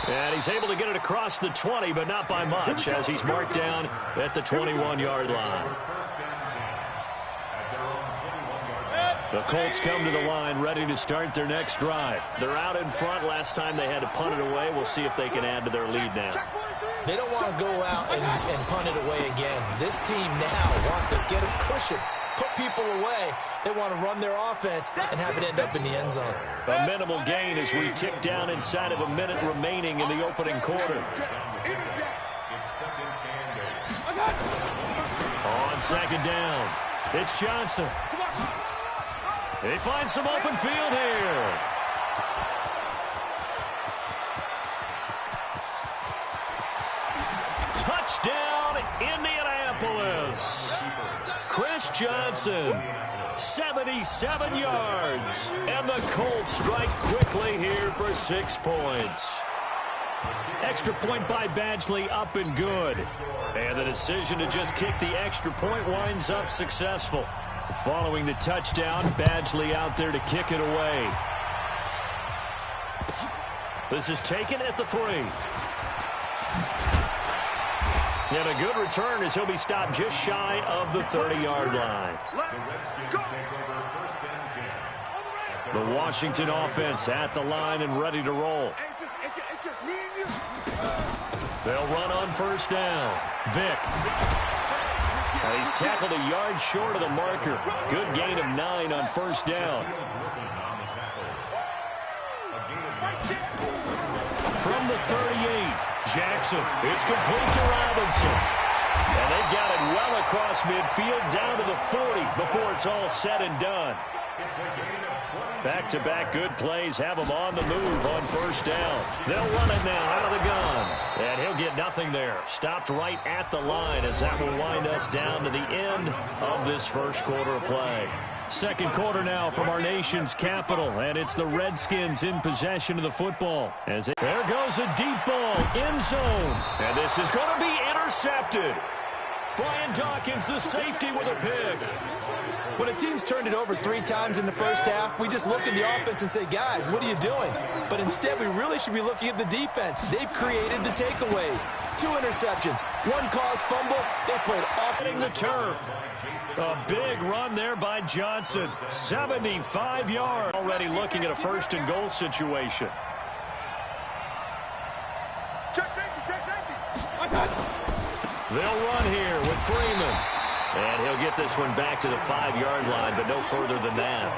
Speaker 7: And he's able to get it across the 20, but not by much, as he's marked down at the 21-yard line. The Colts come to the line ready to start their next drive. They're out in front. Last time they had to punt it away. We'll see if they can add to their lead now.
Speaker 3: They don't want to go out and punt it away again. This team now wants to get a cushion, put people away. They want to run their offense and have it end up in the end zone.
Speaker 7: A minimal gain as we tick down inside of a minute remaining in the opening quarter. On second down, it's Johnson. They find some open field here. Touchdown, Indianapolis. Chris Johnson, 77 yards. And the Colts strike quickly here for 6 points. Extra point by Badgley, up and good. And the decision to just kick the extra point winds up successful. Following the touchdown, Badgley out there to kick it away. This is taken at the 3. And a good return as he'll be stopped just shy of the 30-yard line. The Washington offense at the line and ready to roll. They'll run on first down. Vick. And he's tackled a yard short of the marker. Good gain of 9 on first down. From the 38, Jackson. It's complete to Robinson. And they've got it well across midfield down to the 40 before it's all said and done. Back-to-back good plays have him on the move on first down. They'll run it now out of the gun. And he'll get nothing there. Stopped right at the line as that will wind us down to the end of this first quarter of play. Second quarter now from our nation's capital, and it's the Redskins in possession of the football. There goes a deep ball, end zone. And this is going to be intercepted. Brian Dawkins, the safety, with a pick.
Speaker 3: When a team's turned it over 3 times in the first half, we just look at the offense and say, guys, what are you doing? But instead, we really should be looking at the defense. They've created the takeaways. 2 interceptions, 1 caused fumble. They played off
Speaker 7: the turf. A big run there by Johnson. 75 yards. Already looking at a 1st and goal situation.
Speaker 5: Check safety.
Speaker 7: They'll run here with Freeman.
Speaker 2: And he'll get this one back to the 5-yard line, but no further than that.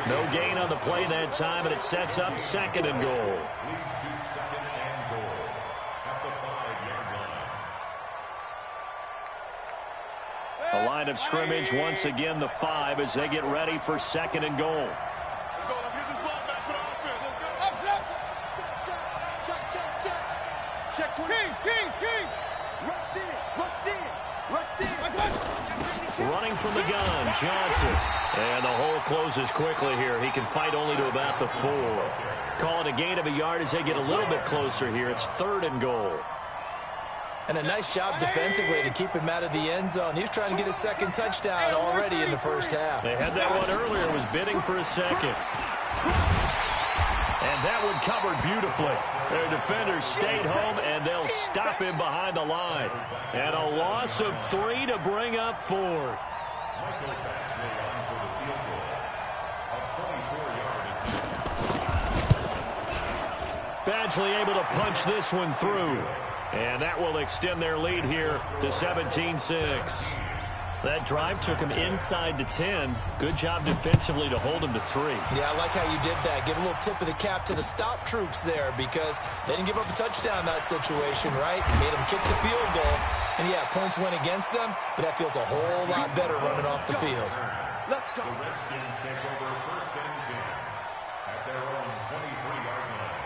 Speaker 7: No gain on the play that time, and it sets up 2nd and goal. A
Speaker 2: The line of scrimmage, once again, the 5 as they get ready for 2nd and goal.
Speaker 5: Let's go. Let's get this ball back for the offense. Let's go. Check 20. King. Rush in.
Speaker 2: Running from the gun, Johnson. And the hole closes quickly here. He can fight only to about the 4. Call it a gain of a yard as they get a little bit closer here. It's 3rd and goal.
Speaker 3: And a nice job defensively to keep him out of the end zone. He was trying to get his 2nd touchdown already in the first half.
Speaker 2: They had that one earlier, was bidding for a 2nd. And that one covered beautifully. Their defenders stayed home, and they'll stop him behind the line. And a loss of 3 to bring up 4th. Badgley able to punch this one through. And that will extend their lead here to 17-6. That drive took him inside the 10. Good job defensively to hold him to 3.
Speaker 3: Yeah, I like how you did that. Give a little tip of the cap to the stop troops there because they didn't give up a touchdown in that situation, right? Made them kick the field goal. And, yeah, points went against them, but that feels a whole lot better running off the field.
Speaker 4: Let's go. The Redskins take over 1st and 10 at their own 23-yard line.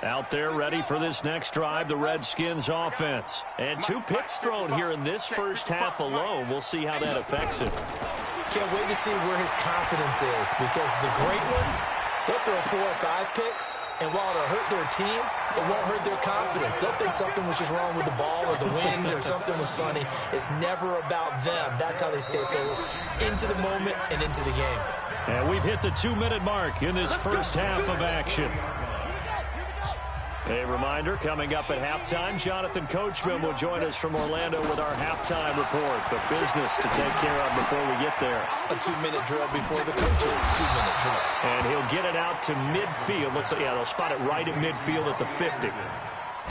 Speaker 2: Out there ready for this next drive, the Redskins offense. And 2 picks thrown here in this first half alone. We'll see how that affects him.
Speaker 3: Can't wait to see where his confidence is because the great ones, they'll throw 4 or 5 picks, and while it'll hurt their team, it won't hurt their confidence. They'll think something was just wrong with the ball or the wind or something was funny. It's never about them. That's how they stay so into the moment and into the game.
Speaker 2: And we've hit the 2-minute mark in this first half of action. A reminder, coming up at halftime, Jonathan Coachman will join us from Orlando with our halftime report. But business to take care of before we get there.
Speaker 3: A 2-minute drill before the coaches' 2-minute drill.
Speaker 2: And he'll get it out to midfield. Looks like, yeah, they'll spot it right at midfield at the 50.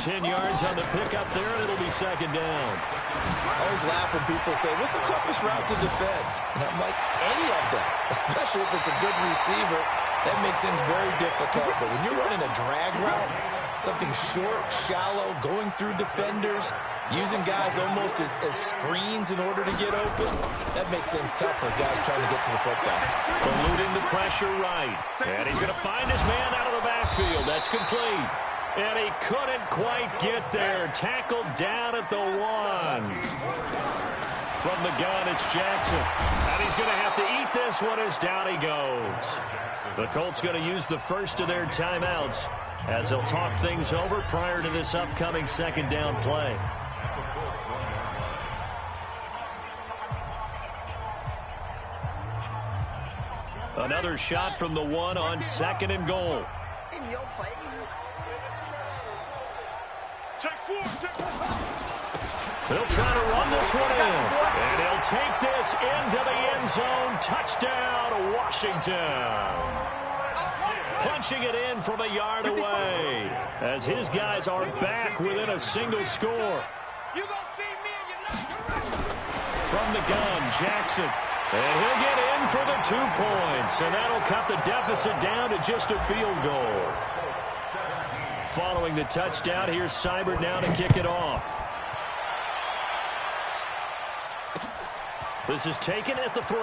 Speaker 2: 10 yards on the pickup there, and it'll be 2nd down.
Speaker 3: I always laugh when people say, what's the toughest route to defend? And I'm like, any of them, especially if it's a good receiver. That makes things very difficult. But when you're running a drag route, something short, shallow, going through defenders, using guys almost as screens in order to get open, that makes things tough for guys trying to get to the football.
Speaker 2: Eluding the pressure right. And he's going to find his man out of the backfield. That's complete. And he couldn't quite get there. Tackled down at the 1. From the gun, it's Jackson. And he's going to have to eat this one as down he goes. The Colts going to use the first of their timeouts as they'll talk things over prior to this upcoming 2nd down play. Another shot from the 1 on 2nd and goal.
Speaker 9: In your face.
Speaker 5: Check 4.
Speaker 2: He'll try to run this one in. And he'll take this into the end zone. Touchdown, Washington. Punching it in from a yard away as his guys are back within a single score. From the gun, Jackson. And he'll get in for the 2 points. And that'll cut the deficit down to just a field goal. Following the touchdown, here's Seibert now to kick it off. This is taken at the 3.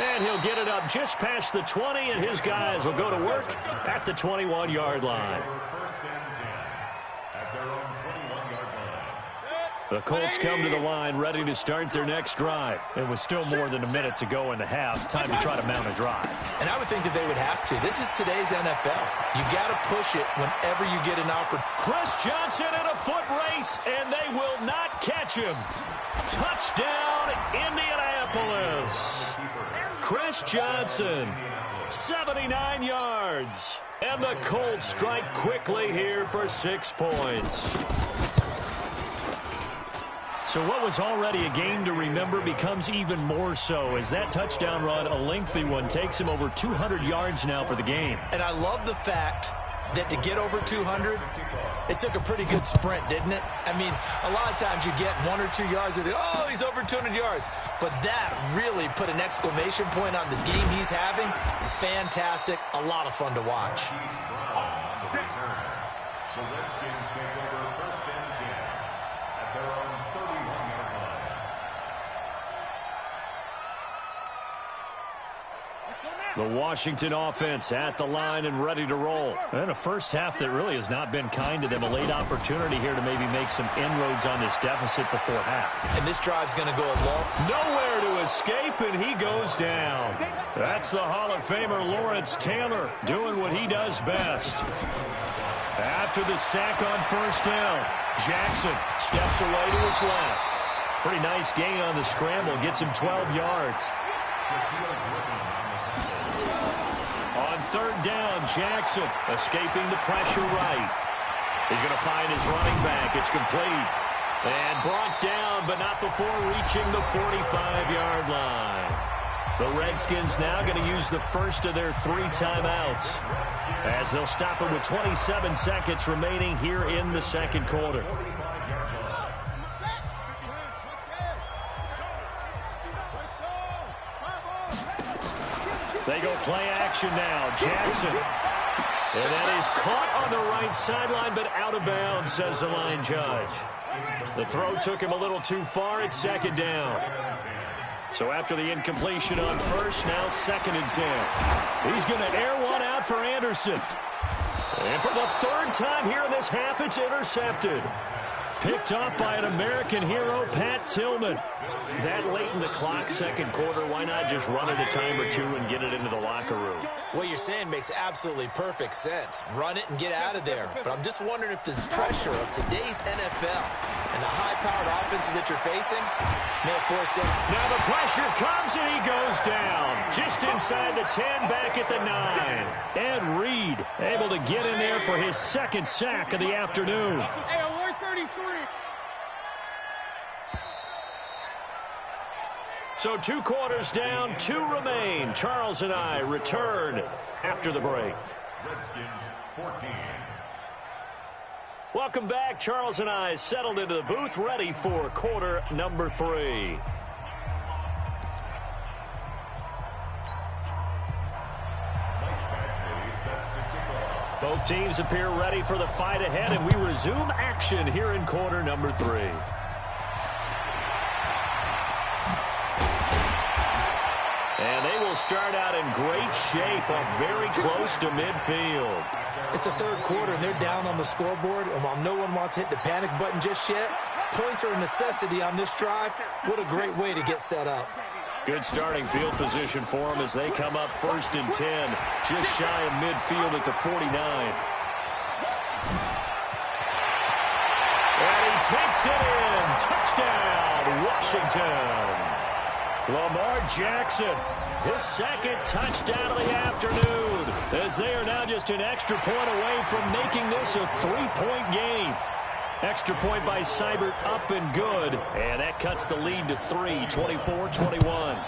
Speaker 2: And he'll get it up just past the 20, and his guys will go to work at the 21-yard line. The Colts come to the line ready to start their next drive. It was still more than a minute to go in the half. Time to try to mount a drive.
Speaker 3: And I would think that they would have to. This is today's NFL. You got to push it whenever you get an opportunity.
Speaker 2: Chris Johnson in a foot race, and they will not catch him. Touchdown, Indianapolis. Chris Johnson, 79 yards. And the Colts strike quickly here for 6 points. So what was already a game to remember becomes even more so as that touchdown run, a lengthy one, takes him over 200 yards now for the game.
Speaker 3: And I love the fact that to get over 200, it took a pretty good sprint, didn't it? I mean, a lot of times you get 1 or 2 yards and, oh, he's over 200 yards. But that really put an exclamation point on the game he's having. Fantastic. A lot of fun to watch.
Speaker 4: The Redskins take over 1st and 10 at their own 31-yard line.
Speaker 2: The Washington offense at the line and ready to roll. And a first half that really has not been kind to them. A late opportunity here to maybe make some inroads on this deficit before half.
Speaker 3: And this drive's going to go long.
Speaker 2: Nowhere to escape, and he goes down. That's the Hall of Famer Lawrence Taylor doing what he does best. After the sack on first down, Jackson steps away to his left. Pretty nice gain on the scramble. Gets him 12 yards. On third down, Jackson escaping the pressure right. He's going to find his running back. It's complete. And brought down, but not before reaching the 45-yard line. The Redskins now going to use the first of their 3 timeouts, as they'll stop it with 27 seconds remaining here in the second quarter. They go play action now. Jackson. And that is caught on the right sideline, but out of bounds, says the line judge. The throw took him a little too far. It's second down. So after the incompletion on first, now 2nd and 10. He's going to air one out for Anderson. And for the 3rd time here in this half, it's intercepted. Picked off by an American hero, Pat Tillman. That late in the clock, second quarter, why not just run it a time or two and get it into the locker room?
Speaker 3: What you're saying makes absolutely perfect sense. Run it and get out of there. But I'm just wondering if the pressure of today's NFL and the high-powered offenses that you're facing may have forced them.
Speaker 2: Now the pressure comes and he goes down. Just inside the 10, back at the 9. Ed Reed able to get in there for his 2nd sack of the afternoon.
Speaker 6: Hey, alert 33.
Speaker 2: So 2 quarters down, 2 remain. Charles and I return after the break.
Speaker 4: Redskins 14.
Speaker 2: Welcome back. Charles and I settled into the booth, ready for quarter number 3. Both teams appear ready for the fight ahead, and we resume action here in quarter number 3. And they will start out in great shape, up very close to midfield.
Speaker 3: It's the 3rd quarter, and they're down on the scoreboard. And while no one wants to hit the panic button just yet, points are a necessity on this drive. What a great way to get set up.
Speaker 2: Good starting field position for them as they come up 1st and 10, just shy of midfield at the 49. And he takes it in. Touchdown, Washington. Lamar Jackson, his 2nd touchdown of the afternoon, as they are now just an extra point away from making this a 3-point game. Extra point by Seibert, up and good, and that cuts the lead to 3, 24-21.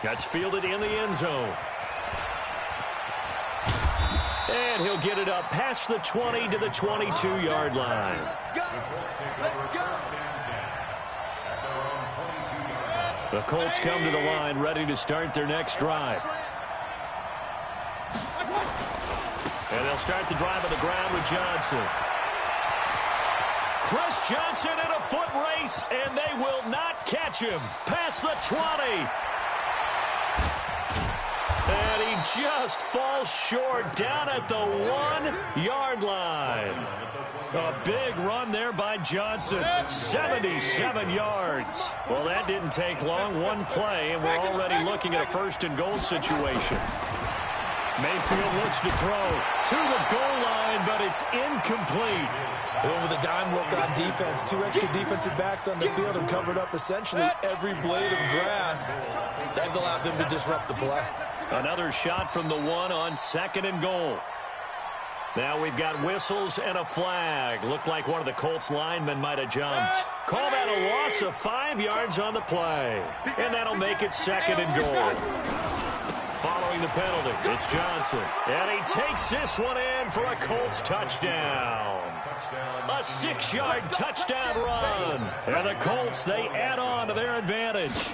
Speaker 2: That's fielded in the end zone. And he'll get it up past the 20 to the 22-yard line. The Colts come to the line, ready to start their next drive. And they'll start the drive on the ground with Johnson. Chris Johnson in a foot race, and they will not catch him. Past the 20. And he just falls short down at the 1-yard line. A big run there by Johnson. 77 yards. Well, that didn't take long. One play, and we're already looking at a 1st and goal situation. Mayfield looks to throw to the goal line, but it's incomplete.
Speaker 3: Going with a dime look on defense. 2 extra defensive backs on the field and covered up essentially every blade of grass. They've allowed them to disrupt the play.
Speaker 2: Another shot from the 1 on 2nd and goal. Now we've got whistles and a flag. Looked like one of the Colts linemen might have jumped. Call that a loss of 5 yards on the play. And that'll make it 2nd and goal. Following the penalty, it's Johnson. And he takes this one in for a Colts touchdown. A 6-yard touchdown run. And the Colts, they add on to their advantage.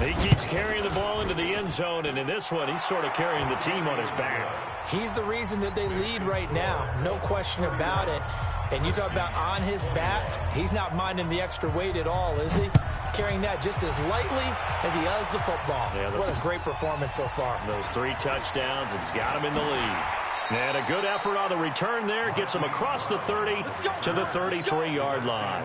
Speaker 2: He keeps carrying the ball into the end zone, and in this one, he's sort of carrying the team on his back.
Speaker 3: He's the reason that they lead right now. No question about it. And you talk about on his back, he's not minding the extra weight at all, is he? Carrying that just as lightly as he does the football. Yeah, what a great performance so far.
Speaker 2: Those 3 touchdowns, it's got him in the lead. And a good effort on the return there. Gets him across the 30 to the 33-yard line.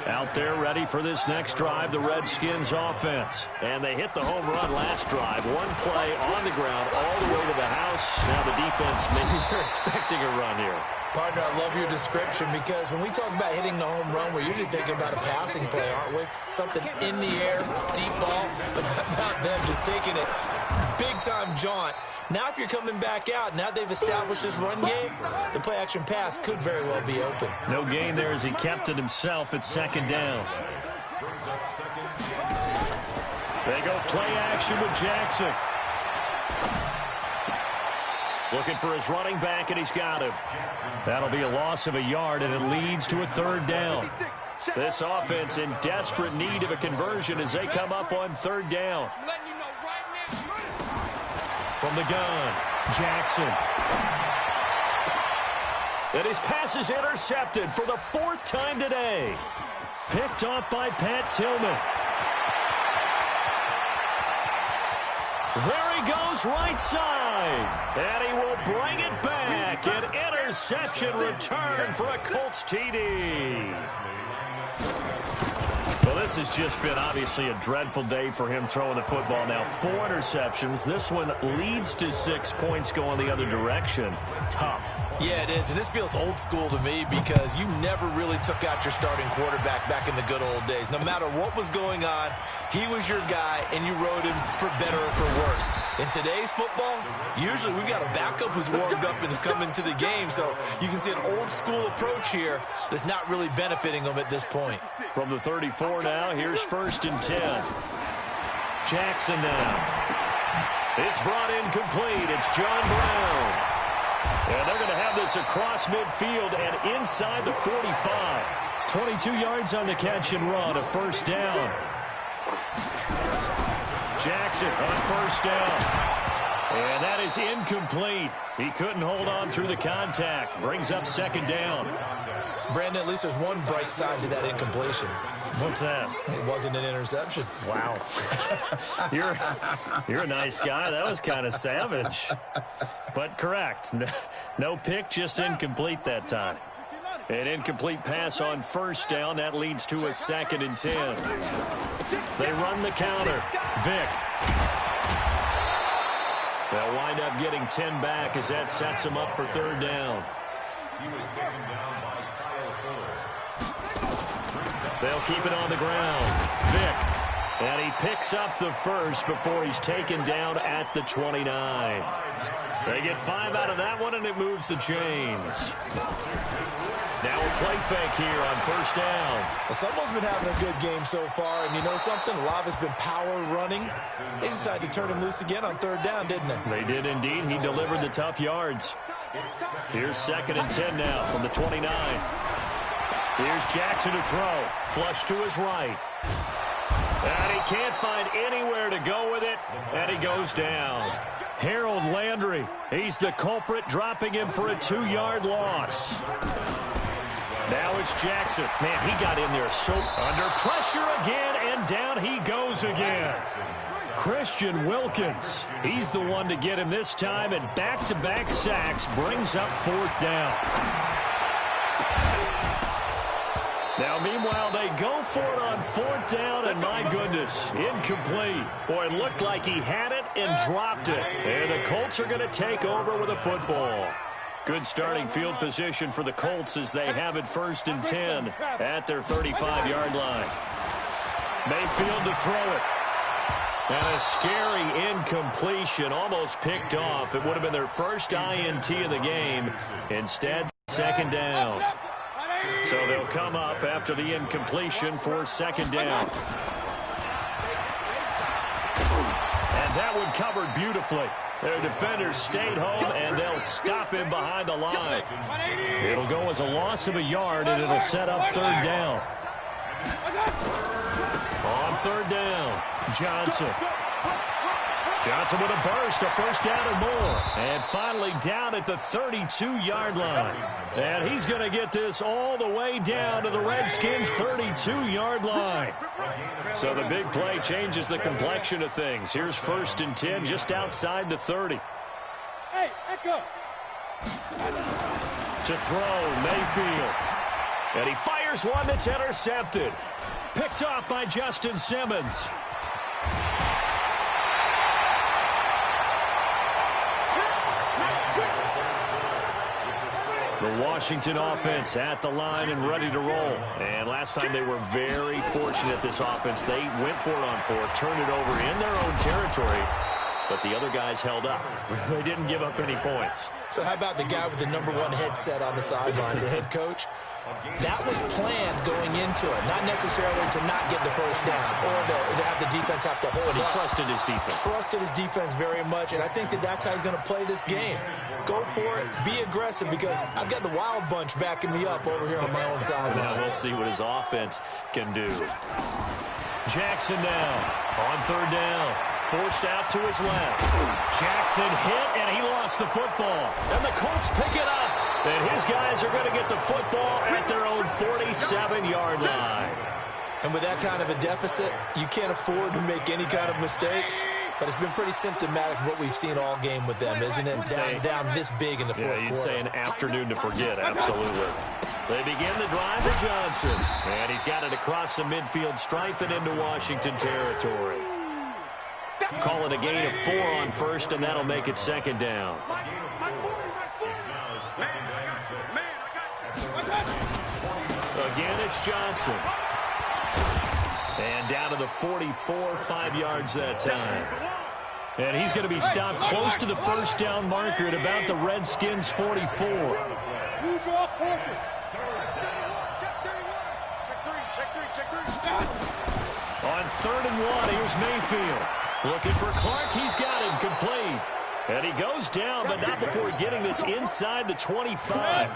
Speaker 2: Out there ready for this next drive, the Redskins offense. And they hit the home run last drive. 1 play on the ground all the way to the house. Now the defense, maybe they're expecting a run here.
Speaker 3: Partner, I love your description because when we talk about hitting the home run, we're usually thinking about a passing play, aren't we? Something in the air, deep ball, but not them just taking it big-time jaunt. Now if you're coming back out, now they've established this run game, the play-action pass could very well be open.
Speaker 2: No gain there as he kept it himself at 2nd down. They go play action with Jackson. Looking for his running back, and he's got him. That'll be a loss of a yard, and it leads to a 3rd down. This offense in desperate need of a conversion as they come up on 3rd down. From the gun, Jackson. And his pass is intercepted for the 4th time today. Picked off by Pat Tillman. There he goes, right side. And he will bring it back. An interception return for a Colts TD. Well, this has just been obviously a dreadful day for him throwing the football now. 4 interceptions. This one leads to 6 points going the other direction. Tough.
Speaker 3: Yeah, it is, and this feels old school to me because you never really took out your starting quarterback back in the good old days. No matter what was going on, he was your guy, and you rode him for better or for worse. In today's football, usually we've got a backup who's warmed up and is coming to the game, so you can see an old school approach here that's not really benefiting them at this point.
Speaker 2: From the 34 now, here's 1st and 10. Jackson now. It's brought in complete. It's John Brown. And they're going to have this across midfield and inside the 45. 22 yards on the catch and run, a 1st down. Jackson on 1st down. And that is incomplete. He couldn't hold on through the contact. Brings up 2nd down.
Speaker 3: Brandon, at least there's one bright side to that incompletion.
Speaker 2: What's that?
Speaker 3: It wasn't an interception.
Speaker 2: Wow. You're a nice guy. That was kind of savage. But correct. No pick, just incomplete that time. An incomplete pass on 1st down. That leads to a 2nd and 10. They run the counter. Vick. They'll wind up getting 10 back as that sets them up for 3rd down.
Speaker 4: He was taken down by Kyle Fuller.
Speaker 2: They'll keep it on the ground. Vick. And he picks up the 1st before he's taken down at the 29. They get 5 out of that one, and it moves the chains. Now a play fake here on 1st down.
Speaker 3: Well, someone's been having a good game so far, and you know something? A lot of it's been power running. They decided to turn him loose again on 3rd down, didn't they?
Speaker 2: They did indeed. He delivered the tough yards. Here's 2nd and 10 now from the 29. Here's Jackson to throw. Flush to his right. And he can't find anywhere to go with it, and he goes down. Harold Landry, he's the culprit, dropping him for a 2-yard loss. Now it's Jackson. Man, he got in there so under pressure again, and down he goes again. Christian Wilkins, he's the one to get him this time, and back-to-back sacks brings up 4th down. Now, meanwhile, they go for it on 4th down, and my goodness, incomplete. Boy, it looked like he had it and dropped it. And the Colts are going to take over with a football. Good starting field position for the Colts as they have it 1st and 10 at their 35-yard line. Mayfield to throw it. And a scary incompletion, almost picked off. It would have been their first INT of the game. Instead, 2nd down. So they'll come up after the incompletion for 2nd down. And that one covered beautifully. Their defenders stayed home, and they'll stop him behind the line. It'll go as a loss of a yard, and it'll set up 3rd down. On 3rd down, Johnson. Johnson with a burst, a first down and more. And finally down at the 32-yard line. And he's going to get this all the way down to the Redskins' 32-yard line. So the big play changes the complexion of things. Here's 1st and 10 just outside the 30.
Speaker 6: Hey, Echo.
Speaker 2: To throw, Mayfield. And he fires one that's intercepted. Picked off by Justin Simmons. The Washington offense at the line and ready to roll. And last time they were very fortunate, this offense. They went for it on 4, turned it over in their own territory, but the other guys held up. They didn't give up any points.
Speaker 3: So how about the guy with the #1 headset on the sidelines, the head coach? That was planned going into it, not necessarily to not get the first down or to have the defense have to hold
Speaker 2: He
Speaker 3: up.
Speaker 2: trusted his defense.
Speaker 3: Trusted his defense very much, and I think that's how he's going to play this game. Go for it, be aggressive, because I've got the wild bunch backing me up over here on my own sideline.
Speaker 2: Now we'll see what his offense can do. Jackson now on 3rd down. Forced out to his left. Jackson hit, and he lost the football. And the Colts pick it up. And his guys are going to get the football at their own 47-yard line.
Speaker 3: And with that kind of a deficit, you can't afford to make any kind of mistakes. But it's been pretty symptomatic of what we've seen all game with them, isn't it? Down this big in the fourth quarter.
Speaker 2: Yeah, you'd say an afternoon to forget, absolutely. They begin the drive with Johnson. And he's got it across the midfield stripe and into Washington territory. Call it a gain of 4 on 1st, and that'll make it 2nd down. Again, it's Johnson. And down to the 44, 5 yards that time. And he's going to be stopped close to the first down marker at about the Redskins' 44.
Speaker 6: You draw focus.
Speaker 2: On 3rd and 1, here's Mayfield. Looking for Clark. He's got him complete. And he goes down, but not before getting this inside the 25.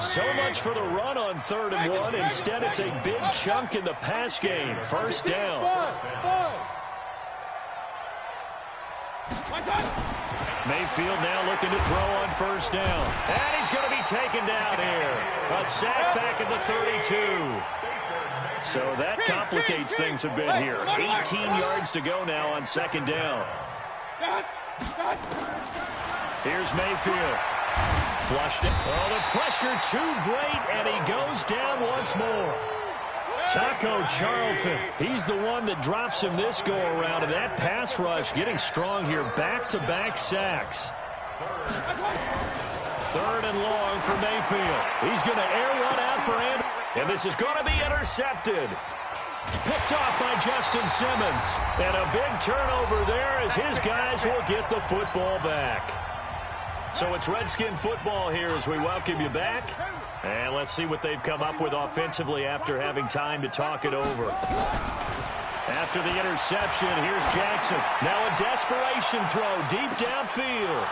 Speaker 2: So much for the run on 3rd and 1. Instead, it's a big chunk in the pass game. First down. Mayfield now looking to throw on 1st down. And he's going to be taken down here. A sack back at the 32. So that complicates things a bit here. 18 yards to go now on 2nd down. Here's Mayfield. Flushed it. Oh, the pressure too great, and he goes down once more. Taco Charlton, he's the one that drops him this go-around, and that pass rush getting strong here. Back-to-back sacks. 3rd and long for Mayfield. He's going to air one out for Anderson. And this is going to be intercepted. Picked off by Justin Simmons. And a big turnover there as his guys will get the football back. So it's Redskin football here as we welcome you back. And let's see what they've come up with offensively after having time to talk it over. After the interception, here's Jackson. Now a desperation throw deep downfield.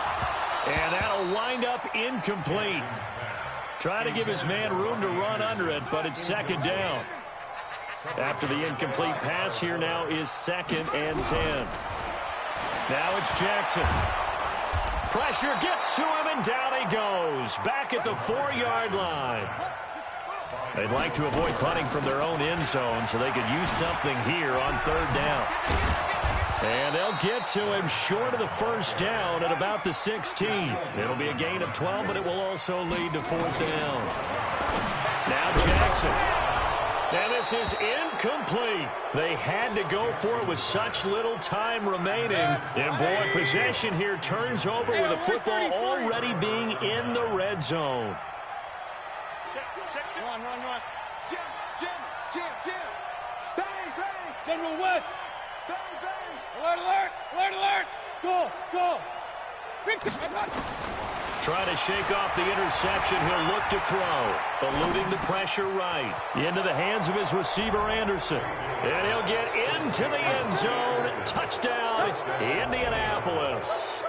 Speaker 2: And that'll wind up incomplete. Trying to give his man room to run under it, but it's 2nd down. After the incomplete pass, here now is 2nd and 10. Now it's Jackson. Pressure gets to him, and down he goes. Back at the 4-yard line. They'd like to avoid punting from their own end zone so they could use something here on 3rd down. And they'll get to him short of the first down at about the 16. It'll be a gain of 12, but it will also lead to 4th down. Now Jackson. And this is incomplete. They had to go for it with such little time remaining. And boy, possession here turns over with the football already being in the red zone.
Speaker 6: Run. Jim. Bang. General West. Bang. Alert. Go.
Speaker 2: Trying to shake off the interception. He'll look to throw. Eluding the pressure right. Into the hands of his receiver, Anderson. And he'll get into the end zone. Touchdown, Indianapolis.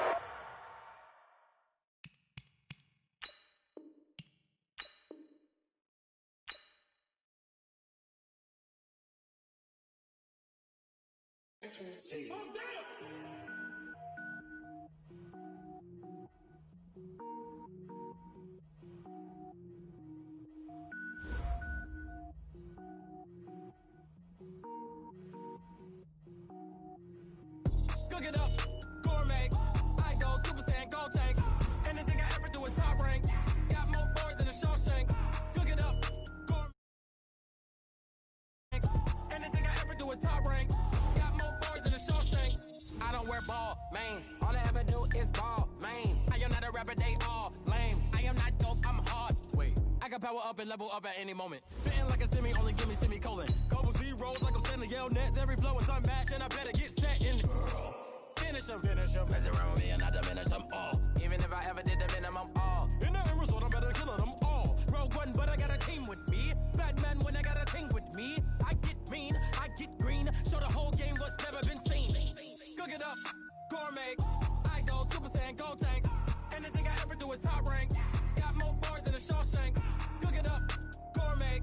Speaker 1: don't wear ball mains. All I ever do is ball main. I am not a rapper, they all lame. I am not dope, I'm hard. Wait, I can power up and level up at any moment. Spitting like a semi, only give me semicolon. Couple zeros like I'm sending yell nets. Every flow is unmatched and I better get set in it. Finish them. Mess around with me and I diminish them all. Even if I ever did the minimum all. In the end result, I'm better killing them all. Rogue one, but I got a team with me. Batman when I got a team with me. I get mean, I get green. Show the whole game what's never been seen. Cook it up, gourmet. I go Super Saiyan, gold tanks. Anything I ever do is top rank. Got more bars than a Shawshank. Cook it up, gourmet.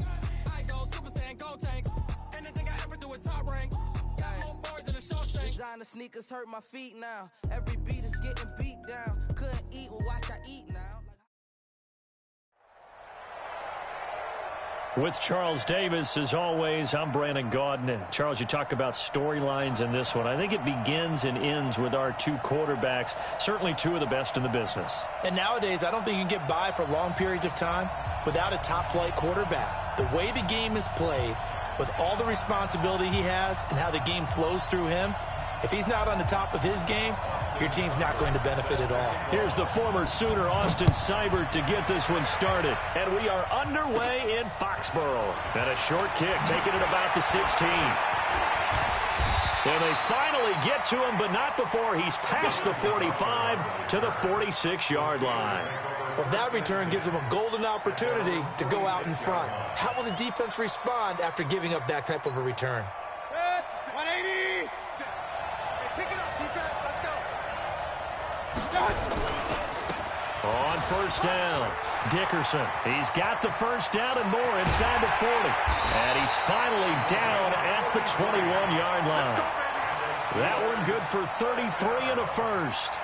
Speaker 1: I go Super Saiyan, gold tanks. Anything I ever do is top rank. Got more bars than a Shawshank.
Speaker 10: Designer sneakers hurt my feet now. Every beat is getting beat down. Couldn't eat, well watch I eat now.
Speaker 2: With Charles Davis, as always, I'm Brandon Gaudin. Charles, you talk about storylines in this one. I think it begins and ends with our two quarterbacks, certainly two of the best in the business.
Speaker 3: And nowadays, I don't think you can get by for long periods of time without a top-flight quarterback. The way the game is played, with all the responsibility he has and how the game flows through him, if he's not on the top of his game, your team's not going to benefit at all.
Speaker 2: Here's the former Sooner, Austin Seibert, to get this one started. And we are underway in Foxborough. And a short kick, taking it about the 16. And they finally get to him, but not before he's past the 45 to the 46-yard line.
Speaker 3: Well, that return gives them a golden opportunity to go out in front. How will the defense respond after giving up that type of a return?
Speaker 6: 180!
Speaker 5: Pick it up, defense. Let's go.
Speaker 2: On first down, Dickerson. He's got the first down and more inside the 40. And he's finally down at the 21-yard line. That one good for 33 and a first.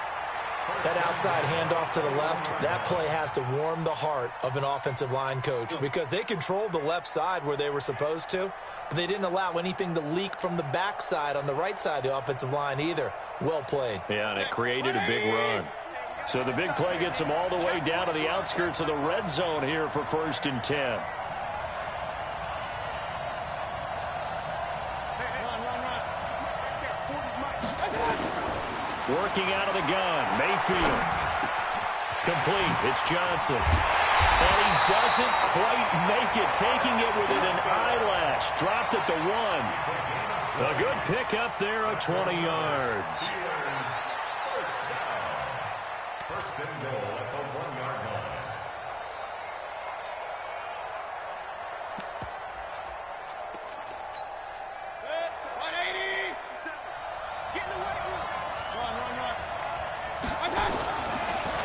Speaker 3: That outside handoff to the left, that play has to warm the heart of an offensive line coach because they controlled the left side where they were supposed to, but they didn't allow anything to leak from the backside on the right side of the offensive line either. Well played.
Speaker 2: Yeah, and it created a big run. So the big play gets them all the way down to the outskirts of the red zone here for 1st and 10. Working out of the gun, Mayfield. Complete, it's Johnson. And he doesn't quite make it, taking it within an eyelash. Dropped at the 1. A good pickup there of 20 yards.
Speaker 4: First and goal at the 1-yard line.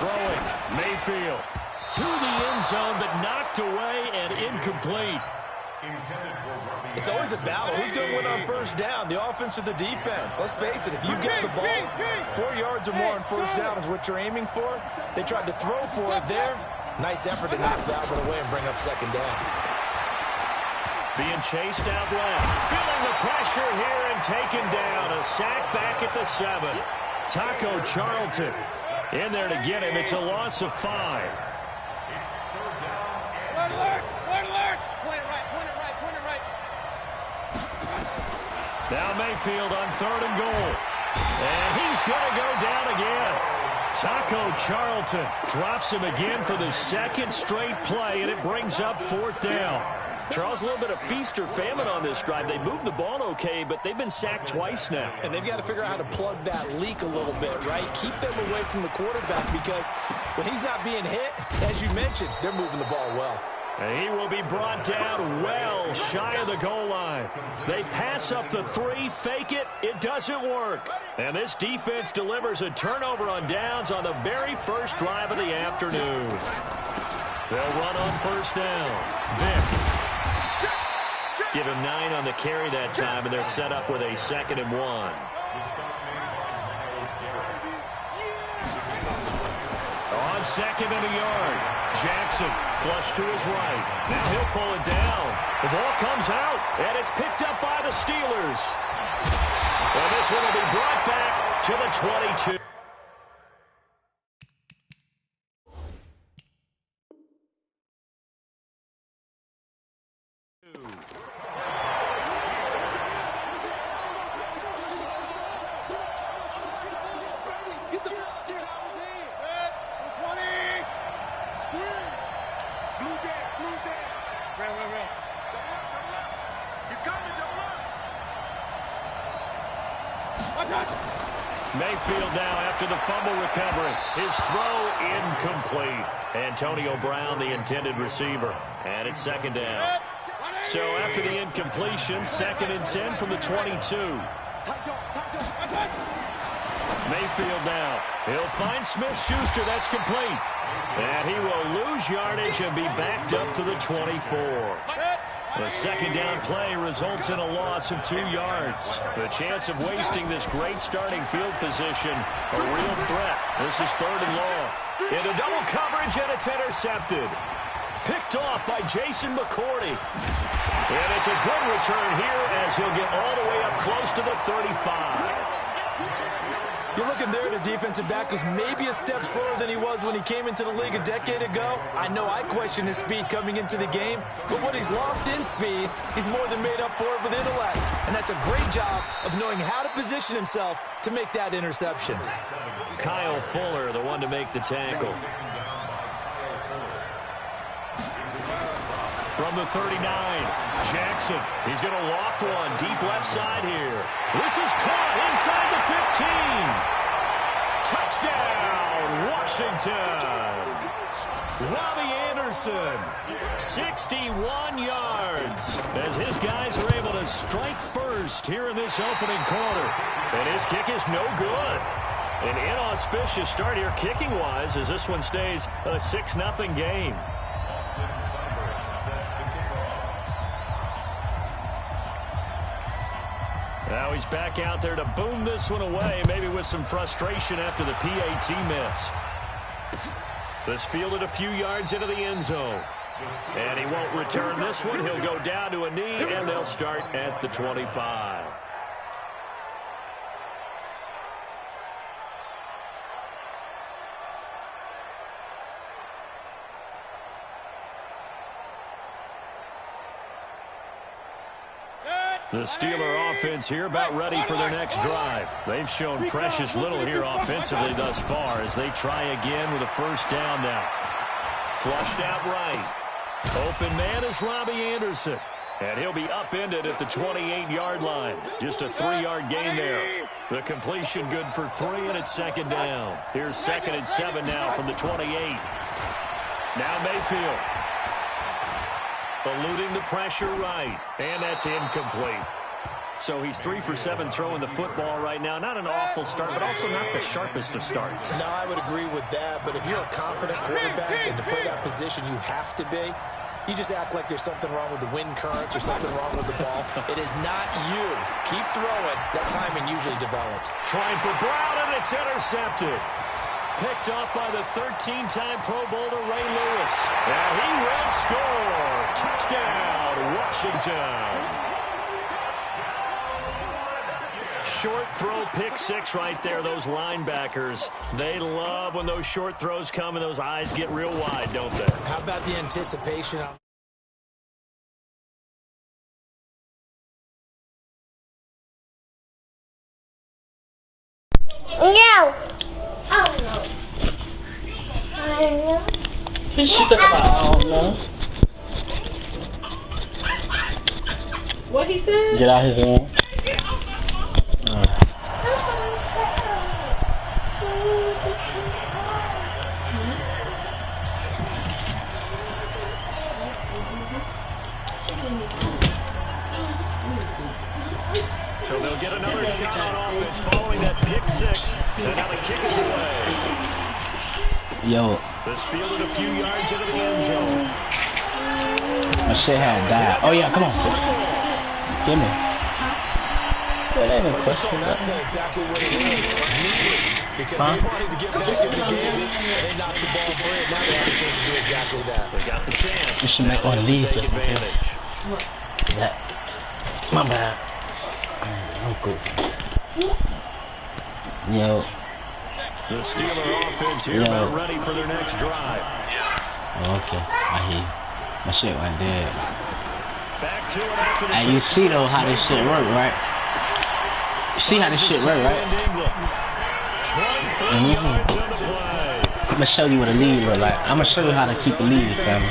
Speaker 2: Throwing, Mayfield to the end zone, but knocked away and incomplete.
Speaker 3: It's always a battle. Who's going to win on first down, the offense or the defense? Let's face it, if you get the ball 4 yards or more on first down is what you're aiming for. They tried to throw for it there. Nice effort to knock that one away and bring up second down.
Speaker 2: Being chased out left. Feeling the pressure here and taken down. A sack back at the 7. Taco Charlton in there to get him. It's a loss of 5.
Speaker 6: Alert! Point it right.
Speaker 2: Now Mayfield on 3rd and goal. And he's going to go down again. Taco Charlton drops him again for the 2nd straight play, and it brings up 4th down. Charles, a little bit of feast or famine on this drive. They moved the ball okay, but they've been sacked twice now.
Speaker 3: And they've got to figure out how to plug that leak a little bit, right? Keep them away from the quarterback because when he's not being hit, as you mentioned, they're moving the ball well.
Speaker 2: And he will be brought down well shy of the goal line. They pass up the 3, fake it, it doesn't work. And this defense delivers a turnover on downs on the very first drive of the afternoon. They'll run on first down. Vick. Give him 9 on the carry that time, and they're set up with a 2nd and 1. On 2nd and a yard. Jackson flush to his right. Now he'll pull it down. The ball comes out, and it's picked up by the Steelers. And this one will be brought back to the 22. Mayfield now after the fumble recovery. His throw incomplete. Antonio Brown, the intended receiver. And it's second down. So after the incompletion, 2nd and 10 from the 22. Mayfield now. He'll find Smith-Schuster. That's complete. And he will lose yardage and be backed up to the 24. The second down play results in a loss of 2 yards. The chance of wasting this great starting field position, a real threat. This is 3rd and long. Into double coverage, and it's intercepted. Picked off by Jason McCourty. And it's a good return here as he'll get all the way up close to the 35.
Speaker 3: You're looking there at a defensive back who's maybe a step slower than he was when he came into the league a decade ago. I know I questioned his speed coming into the game, but what he's lost in speed, he's more than made up for it with intellect. And that's a great job of knowing how to position himself to make that interception.
Speaker 2: Kyle Fuller, the one to make the tackle. From the 39, Jackson. He's going to loft one deep left side here. This is caught inside the 15. Touchdown, Washington. Robbie Anderson, 61 yards, as his guys are able to strike first here in this opening quarter. And his kick is no good. An inauspicious start here kicking-wise as this one stays a 6-0 game. Now he's back out there to boom this one away, maybe with some frustration after the PAT miss. This fielded a few yards into the end zone. And he won't return this one. He'll go down to a knee, and they'll start at the 25. The Steeler offense here about ready for their next drive. They've shown precious little here offensively thus far as they try again with a first down now. Flushed out right. Open man is Robbie Anderson. And he'll be upended at the 28-yard line. Just a 3-yard gain there. The completion good for 3, and it's second down. Here's 2nd and 7 now from the 28. Now Mayfield. Eluding the pressure right. And that's incomplete. So he's 3 for 7 throwing the football right now. Not an awful start, but also not the sharpest of starts.
Speaker 11: No, I would agree with that. But if you're a confident quarterback and to play that position, you have to be. You just act like there's something wrong with the wind currents or something wrong with the ball.
Speaker 3: It is not you. Keep throwing. That timing usually develops.
Speaker 2: Trying for Brown, and it's intercepted. Picked off by the 13-time Pro Bowler Ray Lewis. And he will score. Touchdown, Washington. Short throw, pick 6 right there. Those linebackers, they love when those short throws come and those eyes get real wide, don't they?
Speaker 3: How about the anticipation?
Speaker 12: No. Oh, no. I know.
Speaker 13: She talking about, I don't know.
Speaker 12: What he said?
Speaker 13: Get out his room.
Speaker 2: So they'll get another shot on offense following that pick 6. And now the kick is away.
Speaker 13: Yo.
Speaker 2: This fielded a few yards into the end zone.
Speaker 13: My shit had died. Oh yeah, come on. Give me.
Speaker 3: Let's just call that play exactly what it is. Because they wanted to get back in the game, and they knocked the ball free, and now they have a chance to do exactly that.
Speaker 2: They got the chance.
Speaker 13: You should make one of these.
Speaker 2: Take advantage.
Speaker 13: That. My bad. I'm cool. Yo.
Speaker 2: The Steeler offense here about ready for their next drive.
Speaker 13: Oh, okay. I hear you. My shit went dead.
Speaker 2: Back to it after the
Speaker 13: and you see though how this shit work, right? You see how this shit work, right? I'm gonna show you what a lead look like. I'm gonna show you how to keep a lead, family.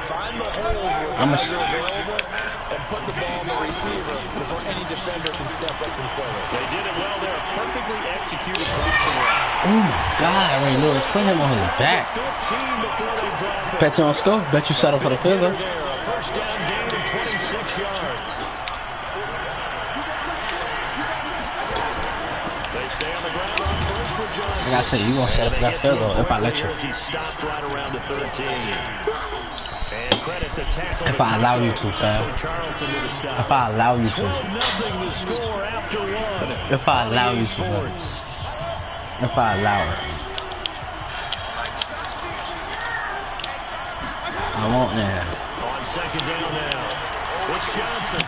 Speaker 3: Find the holes where guys are available and put the ball on the receiver before any
Speaker 11: defender can step up and fill it.
Speaker 2: They did it well there. Perfectly executed crossing route.
Speaker 13: Oh my God, Ray Lewis, put him on his back.
Speaker 2: 15 before they drop it.
Speaker 13: Bet you on score. Bet you settle for the field goal.
Speaker 2: A first down gain of 26 yards. They stay on the ground on first for Johnson.
Speaker 13: Like I said, you gonna set up that field goal if I let you.
Speaker 2: He stopped right around the 13. And credit the tackle.
Speaker 13: If I allow you to, fam. If I allow you to.
Speaker 2: 12-0 the score after one.
Speaker 13: If I allow you to. If I allow it. I won't now.
Speaker 2: On second down now. It's Johnson.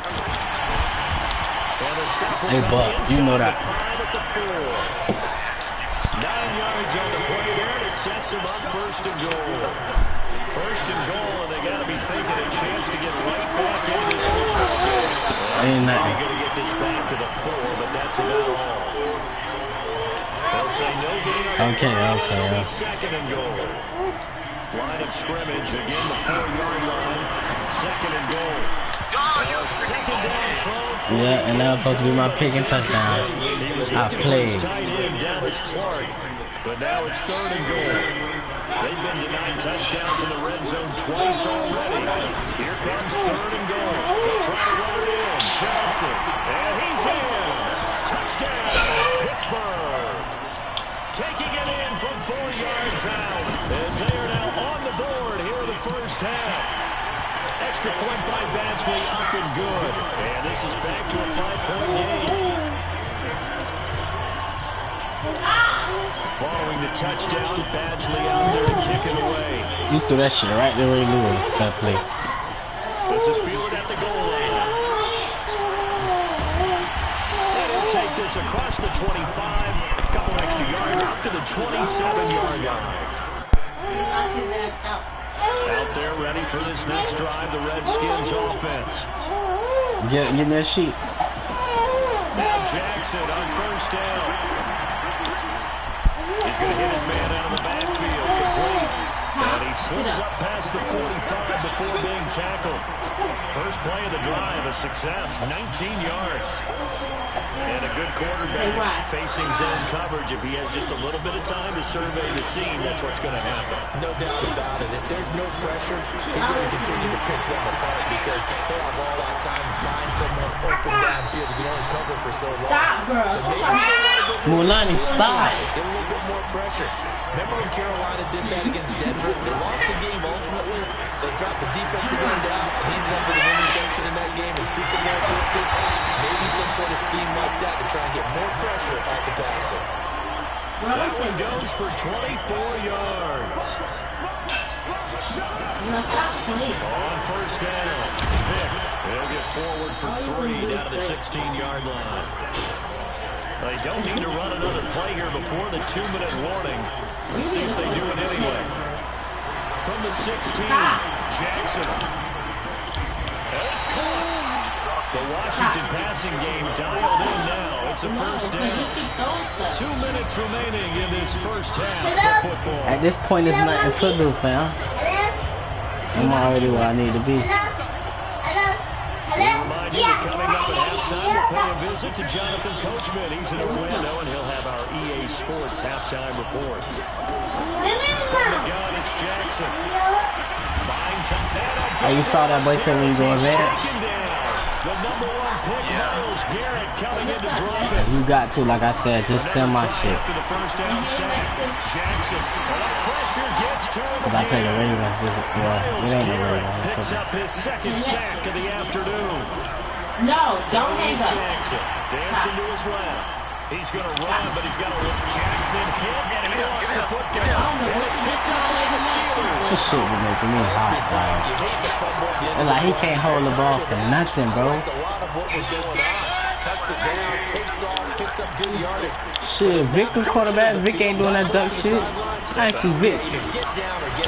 Speaker 13: Hey, Buck, you know that.
Speaker 2: 9 yards on the play there, and it sets him up first and goal. First and goal, and they got to be thinking a chance to get right back into this football game. They're going to get this back to the 4, but that's about all. They'll say no gain.
Speaker 13: Okay.
Speaker 2: Second and goal. Line of scrimmage, again the 4-yard line. Second and goal. Second down throw.
Speaker 13: Yeah, and that was supposed to be my pick and touchdown. I played.
Speaker 2: Tight end Dallas Clark, but now it's third and goal. They've been denied touchdowns in the red zone twice already. Here comes third and goal. They'll try to run it in. Johnson, and he's in. Touchdown, Pittsburgh. Taking it in from 4 yards out, as they are now on the board here in the first half. Extra point by Badgley, up and good. And this is back to a 5-point game. Following the touchdown, Badgley out there to kick it away.
Speaker 13: You threw that shit right there, Ray Lewis, that play.
Speaker 2: This is fielded at the goal line. And he'll take this across the 25. A couple extra yards up to the 27-yard line. Out there ready for this next drive, the Redskins offense.
Speaker 13: Get in that sheet.
Speaker 2: Now Jackson on first down. He's going to hit his man out of the backfield, complete. And he slips up past the 45 before being tackled. First play of the drive, a success, 19 yards. And a good quarterback facing zone coverage. If he has just a little bit of time to survey the scene, that's what's going to happen.
Speaker 11: No doubt about it. If there's no pressure, he's going to continue to pick them apart because they have all that time to find someone open downfield. You can only cover for so long. So maybe they want to go
Speaker 13: Mulani, stop.
Speaker 11: Get a little bit more pressure. Remember when Carolina did that against Denver? They lost the game ultimately. They dropped the defensive end out and ended up with an interception in that game and Super Bowl 50. Maybe some sort of scheme like that to try and get more pressure at the passer.
Speaker 2: That one goes for 24 yards. On first down, Vick will get forward for 3 down to the 16-yard line. They don't need to run another play here before the 2-minute warning. Let's see if they do it anyway. From the 16, Jackson. And it's caught. The Washington passing game dialed in now. It's a first down. 2 minutes remaining in this first half of football.
Speaker 13: At this point, it's nothing to do, fam. I'm already where I need to be.
Speaker 2: We remind you that coming up at halftime, we'll pay a visit to Jonathan Coachman. He's in Orlando, and he'll have our EA Sports halftime report. From the gun, it's Jackson.
Speaker 13: Oh, you saw that boy said when you going there?
Speaker 2: The number 1 pick, Myles Garrett, coming in to drop it.
Speaker 13: You got to, like I said, just send my shit.
Speaker 2: After the first down sack, Jackson, and the pressure gets to him.
Speaker 13: Because I play the Ravens. Well, it ain't the Ravens.
Speaker 2: Picks up his second sack of the afternoon.
Speaker 12: No, don't hang up.
Speaker 2: Jackson dancing to his left. He's going to run, but he's got to look. Jackson hit, and he lost the football. And it's picked up by the Steelers.
Speaker 13: This shit be making me hot, bro. It's like he can't hold the ball for nothing, bro.
Speaker 11: A lot of what was going on. Tucks it down, takes off, picks up good yardage.
Speaker 13: Shit, Vick the quarterback. Vick ain't doing that duck shit. I ain't see Vick.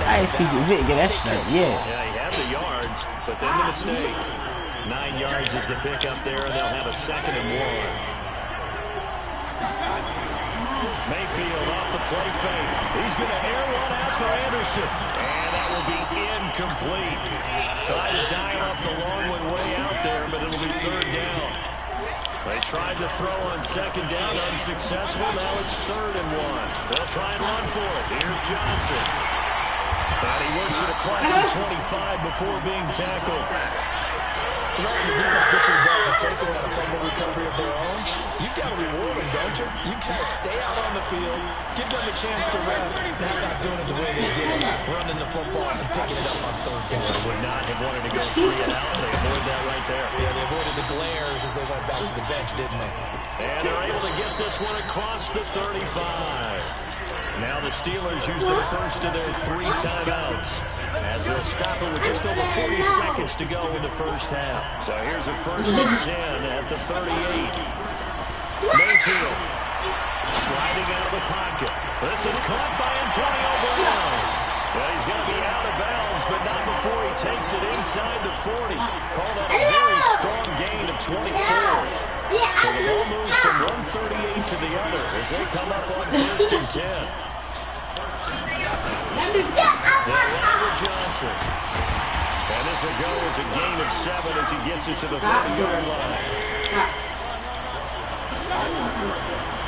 Speaker 13: I ain't see Vick get that shit. Yeah.
Speaker 2: Yeah, he had the yards, but then the mistake. 9 yards is the pick up there, and they'll have a 2nd and 1. Mayfield off the play fake. He's going to air one out for Anderson. And that will be incomplete. Trying to dial up the long way out there, but it'll be 3rd down. They tried to throw on second down, unsuccessful. Now it's 3rd and 1. They'll try and run for it. Here's Johnson. And he works it across the 25 before being tackled.
Speaker 3: So now if your defense gets you the ball and take away a fumble recovery of their own, you've got to reward them, don't you? You've got to stay out on the field, give them a chance to rest, and how about doing it the way they did it, running the football and picking it up on 3rd down.
Speaker 2: They would not have wanted to go 3 and out. They avoided that right there.
Speaker 3: Yeah, they avoided the glares as they went back to the bench, didn't they?
Speaker 2: And they're able to get this one across the 35. Now the Steelers use the first of their 3 timeouts as they'll stop it with just over 40 seconds to go in the first half. So here's a 1st and 10 at the 38. Mayfield sliding out of the pocket. This is caught by Antonio Brown. Well, he's going to be out of bounds, but not before he takes it inside the 40. Call that a very strong gain of 24. So the ball moves from 138 to the other as they come up on 1st and 10. Johnson. And this will go as a gain of 7 as he gets it to the 30-yard line.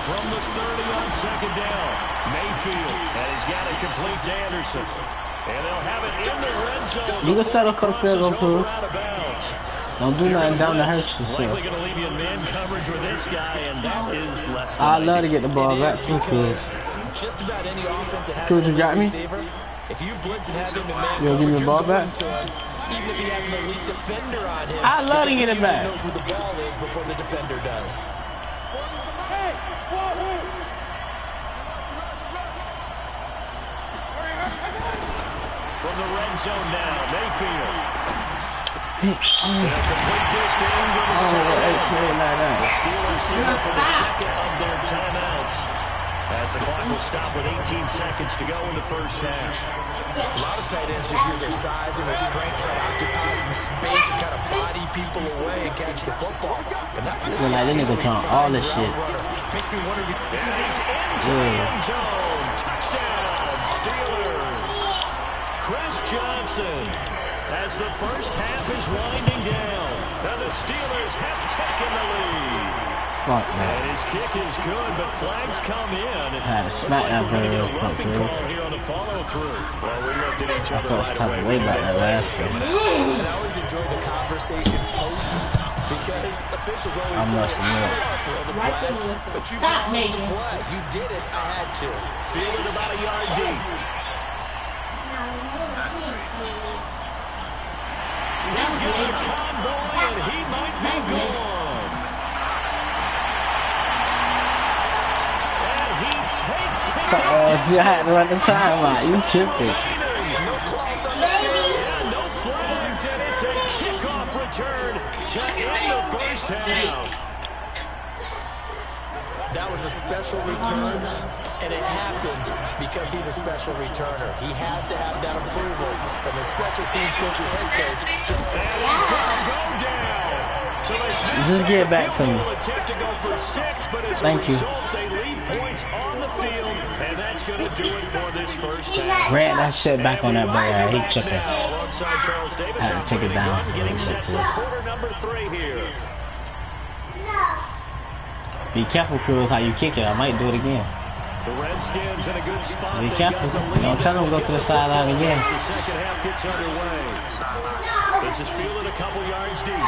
Speaker 2: From the 30 on second down, Mayfield. And he's got it complete to Anderson. And they'll have it in the red zone.
Speaker 13: You can settle for the field goal, don't do nothing down to hurt yourself.
Speaker 2: Likely going to leave you in man coverage with this guy, and that is less than
Speaker 13: I'd love to get the ball back too,
Speaker 3: just about any offense that has
Speaker 13: a
Speaker 3: receiver, if you blitz and have him in man coverage, you're going to him, even if he has an elite defender on him.
Speaker 13: I'd love to get it back.
Speaker 3: He knows where the ball is before the defender does.
Speaker 2: From the red zone now, Mayfield.
Speaker 13: Hey,
Speaker 2: complete this to Ingram. The Steelers signal for the second of their timeouts as the clock will stop with 18 seconds to go in the first half.
Speaker 3: A lot of tight ends just use their size and their strength, try to occupy some space and kind of body people away and catch the football. But not this guy.
Speaker 13: He's all this shit.
Speaker 3: Makes me wonder.
Speaker 2: And he's into the end zone. Touchdown, Steelers. Chris Johnson. As the first half is winding down, and the Steelers have taken the lead. And his kick is good, but flags come in. Looks like we're going to get a roughing call here on the follow-through. Well, we looked at each other right away.
Speaker 3: And I always enjoy the conversation post because officials always tell you, I don't want to throw the flag, but you caused the play. You did it. I had to.
Speaker 2: Fielded about a yard deep. He's got a convoy, and he might be gone. And he takes it.
Speaker 13: You had to run the time out. You tripping.
Speaker 2: Yeah, no flags, and it's a kickoff return to end the first half.
Speaker 3: That was a special return, and it happened because he's a special returner. He has to have that approval from his special teams coach's head coach.
Speaker 2: And he's going to go down. So they pass
Speaker 13: just get back to me.
Speaker 2: Attempt to go for 6, but as a result, they leave points on the field, and that's going to do it for this first half.
Speaker 13: Ran that shit back on that bag. He took it.
Speaker 2: Alongside Charles Davis,
Speaker 13: I had to take it down.
Speaker 2: Getting set for quarter number 3 here.
Speaker 13: Be careful, Cruz, how you kick it. I might do it again.
Speaker 2: The Redskins in a good spot.
Speaker 13: Be careful. Don't tell them to go to the sideline again.
Speaker 2: As the second half gets underway. This is fielded a couple yards deep. And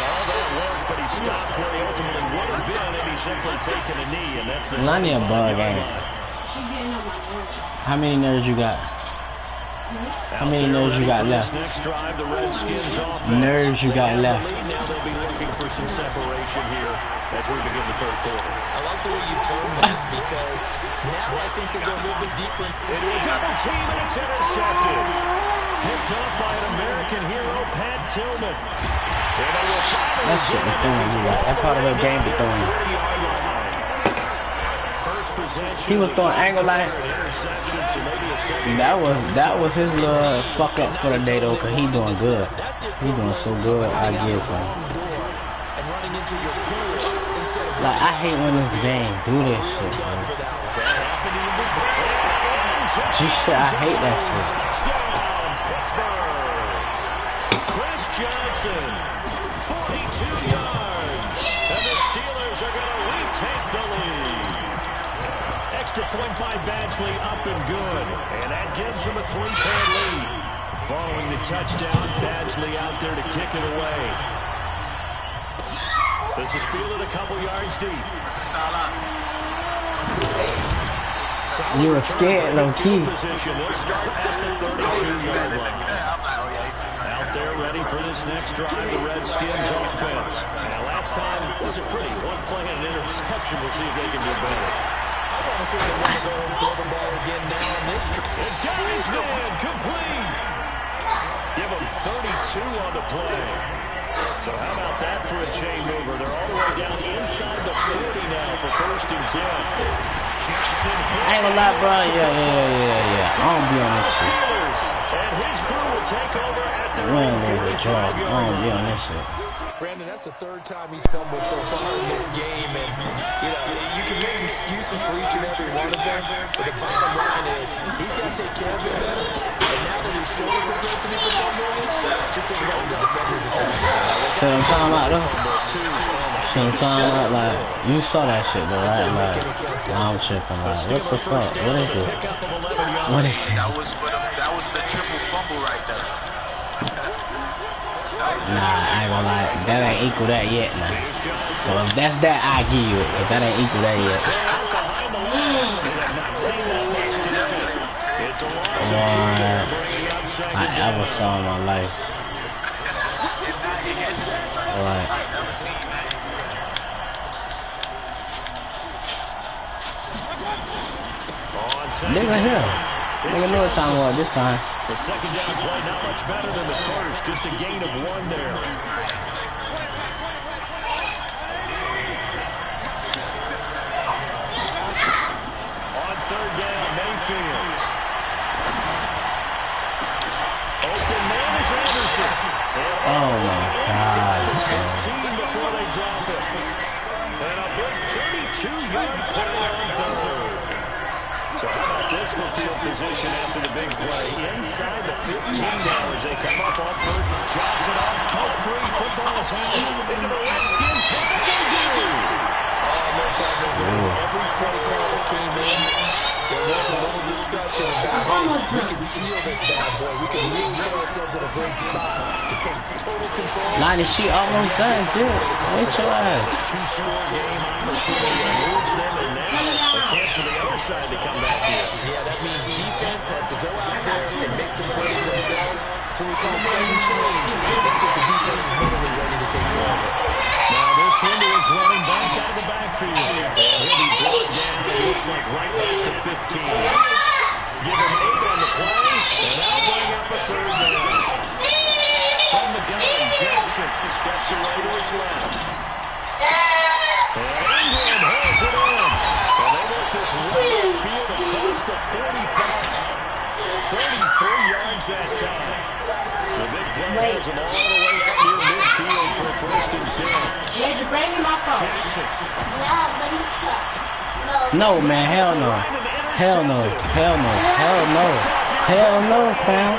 Speaker 2: all that work, but he stopped where he ultimately would have been, and he's simply taken a knee, and that's the 25-yard line.
Speaker 13: How many nerves you got? How many nerves you got left?
Speaker 2: Next drive, the Redskins offense.
Speaker 13: Nerves you got left.
Speaker 2: Now they'll be looking for some separation here as we begin the third quarter.
Speaker 3: I like the way you termed that because now I think they go a little bit deeper.
Speaker 2: Into a double team, and it's intercepted. Picked up by an American hero, Pat Tillman. And they will follow again.
Speaker 13: That part of the game to throw him. He was throwing angle line. That was his little fuck up for the day though, cause he doing good. He doing so good. I give him. Like I hate when this game do this shit, man. Shit, I hate that shit.
Speaker 2: Chris Johnson. 42 yards. And the Steelers are going to retake the lead. Extra point by Badgley, up and good. And that gives them a 3-point lead. Following the touchdown, Badgley out there to kick it away. This is fielded a couple yards deep.
Speaker 13: You were scared, low key.
Speaker 2: Position. They'll start at the 32-yard line. Out there ready for this next drive, the Redskins offense. Now, last time wasn't pretty. One play and an interception. We'll see if they can do better.
Speaker 3: I want to see if they want to go ahead and throw the ball again now on this trip.
Speaker 2: And Gary's man complete. Give them 32 on the play. So how about that for a chain mover? They're all the way down inside the 40 now for 1st and 10. Johnson.
Speaker 13: I ain't gonna lie, bro. Yeah. I don't be on this shit.
Speaker 2: And his crew will take over at the 45-yard line.
Speaker 13: I don't be on this shit.
Speaker 3: Brandon, that's the 3rd time he's fumbled so far in this game, and you can make excuses for each and every one of them, but the bottom line is he's got to take care of it better. And now that his shoulder propensity for fumbling, just think about what the defenders are trying to do.
Speaker 13: So I'm talking about though. So I'm talking about like you saw that shit though, right? Like I'm tripping. Like what the fuck? What is it? What is it?
Speaker 5: That was the triple fumble right there.
Speaker 13: Nah, I ain't gonna lie. That ain't equal that yet, nah. So if that's that, I give you it. If that ain't equal that yet. I ever saw in my life. Alright. Nigga here. Nigga know what time was this time.
Speaker 2: The second down play not much better than the first. Just a gain of 1 there. On 3rd down, Mayfield. Open man is Anderson.
Speaker 13: Oh my God.
Speaker 2: 15 before they drop it. And a big 32-yard play on 3rd. So how about this for field position after the big play? Inside the 15 now as they come up on 3rd. Johnson on poke free. Football's home. Into the Redskins. Here they do.
Speaker 3: No problems there. Every play call that came in, there was a little discussion about, hey, we can seal this bad boy. We can really put ourselves in a great spot to take total control.
Speaker 13: Line of shit almost done, dude. Wait your ass.
Speaker 2: 2-score game opportunity eludes them, and now a chance for the other side to come back here.
Speaker 3: Yeah, that means defense has to go out there and make some plays themselves. So we call sudden change. Let's see if the defense is mentally ready to take care of it.
Speaker 2: Now this window is running back out of the backfield. And he'll be brought down, it looks like right back to 15. Give him 8 on the play, and now bring up a 3rd down. From the gun, Jackson steps away to his left. And Ingram holds it in. And they work this right field across the 45. 33 yards that time. The big play has them all the way up near midfield for 1st and 10. Jackson.
Speaker 13: No, man, hell no. Hell no. Hell no. Hell no. Hell no, fam.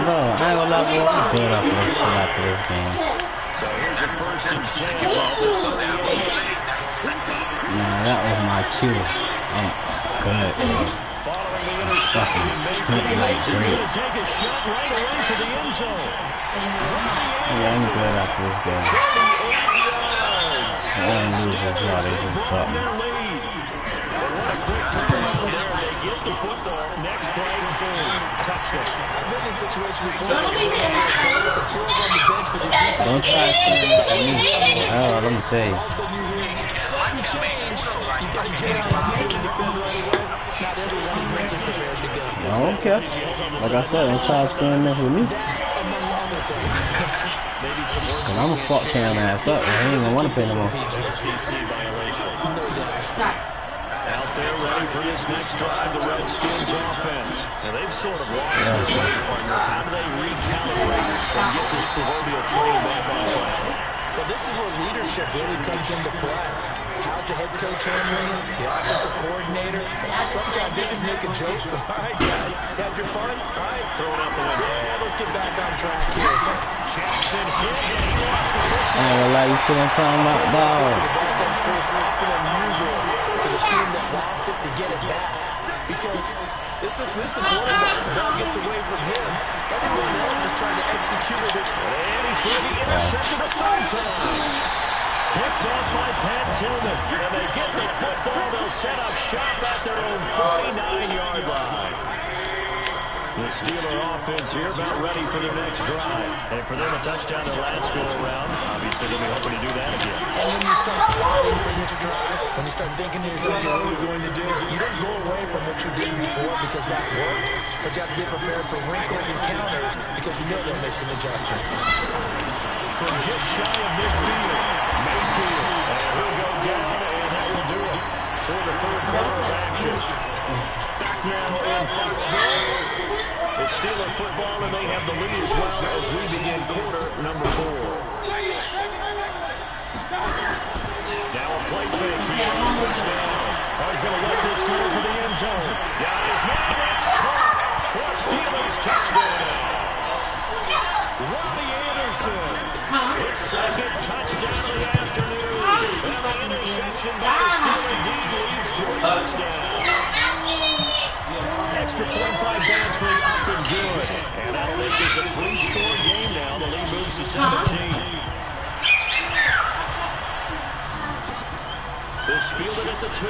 Speaker 13: No, I ain't gonna lie, boy. I'm good up for this shit after this game.
Speaker 2: So here's your 1st and 10 at the 38.
Speaker 13: Nah, that was my cue. I'm good, bro.
Speaker 2: Following the interception, Mayfield is going to take a shot right away for the end zone.
Speaker 13: Yeah, I'm good after this game.
Speaker 2: 38 yards.
Speaker 13: I didn't lose this yard, they just caught me.
Speaker 2: What a quick turnaround there. They get the football. Next play, boom, touchdown.
Speaker 3: I've been in a situation before.
Speaker 13: Don't try to think about me. Oh, let me tell you.
Speaker 3: Sudden change. You got to get out and defend right away. Not everyone is mentally prepared to go.
Speaker 13: I don't care. Like I said, don't try to spend this with me.
Speaker 3: Among other things.
Speaker 13: Cause I'm a fuck Cam ass up. I ain't even want to pay no more.
Speaker 2: Out there ready for this next drive, the Redskins offense. And they've sort of lost their play partner. How do they recalibrate and get this proverbial train back on track?
Speaker 3: Well, this is where leadership really comes into play. How's the head coach handling it? The offensive coordinator? Sometimes they just make a joke. All right, guys, had your fun? All right, throw it out the window. Yeah, let's get back on track here.
Speaker 7: Jackson hit, and he lost the ball.
Speaker 13: I ain't gonna lie, you see what I'm talking about, dog?
Speaker 3: It's often unusual for the team that lost it to get it back. Because this is a quarterback. The ball gets away from him. Everyone else is trying to execute it.
Speaker 7: And he's going to be intercepted a third time. Picked up by Pat Tillman. And they get the football. They'll set up shop at their own 49-yard line. The Steeler offense here about ready for their next drive. And for them, a touchdown their last go-around. Obviously, they'll be hoping to do that again.
Speaker 3: And when you start plotting for this drive, when you start thinking to yourself, what are we going to do? You don't go away from what you did before because that worked, but you have to be prepared for wrinkles and counters because you know they'll make some adjustments.
Speaker 7: From just shy of midfield, Mayfield. And he'll go down, and that will do it for the third quarter of action. Back now in Foxborough. It's Steeler football, and they have the lead as well as we begin quarter number 4. Now a play fake here on first down. He's going to let this go for the end zone. Got his man, it's caught for Steelers touchdown. Ronnie Anderson, his second touchdown of the afternoon. And the interception by the Steeler D leads to a touchdown. Extra point by Bantley, up and good. And that'll make this a 3-score game now. The lead moves to 17. This fielded at the 2.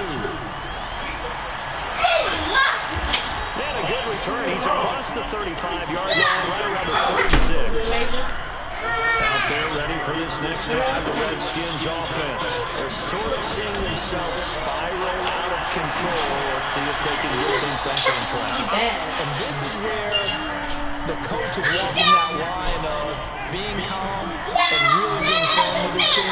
Speaker 7: And a good return. He's across the 35-yard line, right around the 36. Out there ready for this next drive, the Redskins offense. They're sort of seeing themselves spiral out of control. Let's see if they can get things back on track.
Speaker 3: And this is where the coach is walking that line of being calm and really being firm with his team.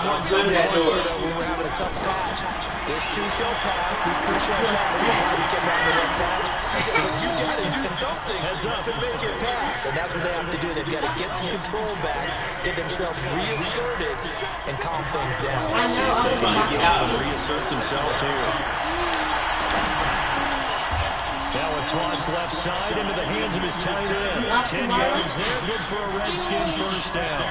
Speaker 3: One time he once said when we're having a tough patch, this too shall pass, this too shall pass. And how we get around the rough patch, I said, but you got to do something to make it pass. And that's what they have to do. They've got to get some control back, get themselves reasserted, and calm things down.
Speaker 7: See if they can reassert themselves here. Now a toss left side into the hands of his tight end. 10 yards there, good for a Redskin first down.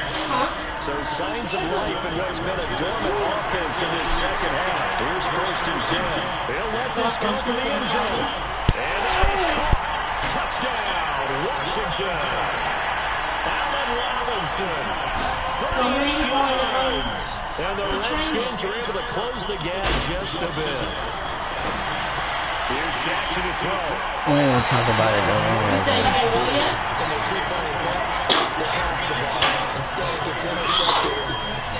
Speaker 7: So signs of life in what's been a dormant offense in this second half. Here's first and 10. They'll let this go for the end zone. And that is caught. Touchdown, Washington. Allen Robinson, 30 yards. And the Redskins are able to close the gap just a bit. Here's Jackson to throw.
Speaker 13: We ain't gonna talk about it though.
Speaker 3: In their two-point attempt, they pass the ball. Instead, it gets intercepted.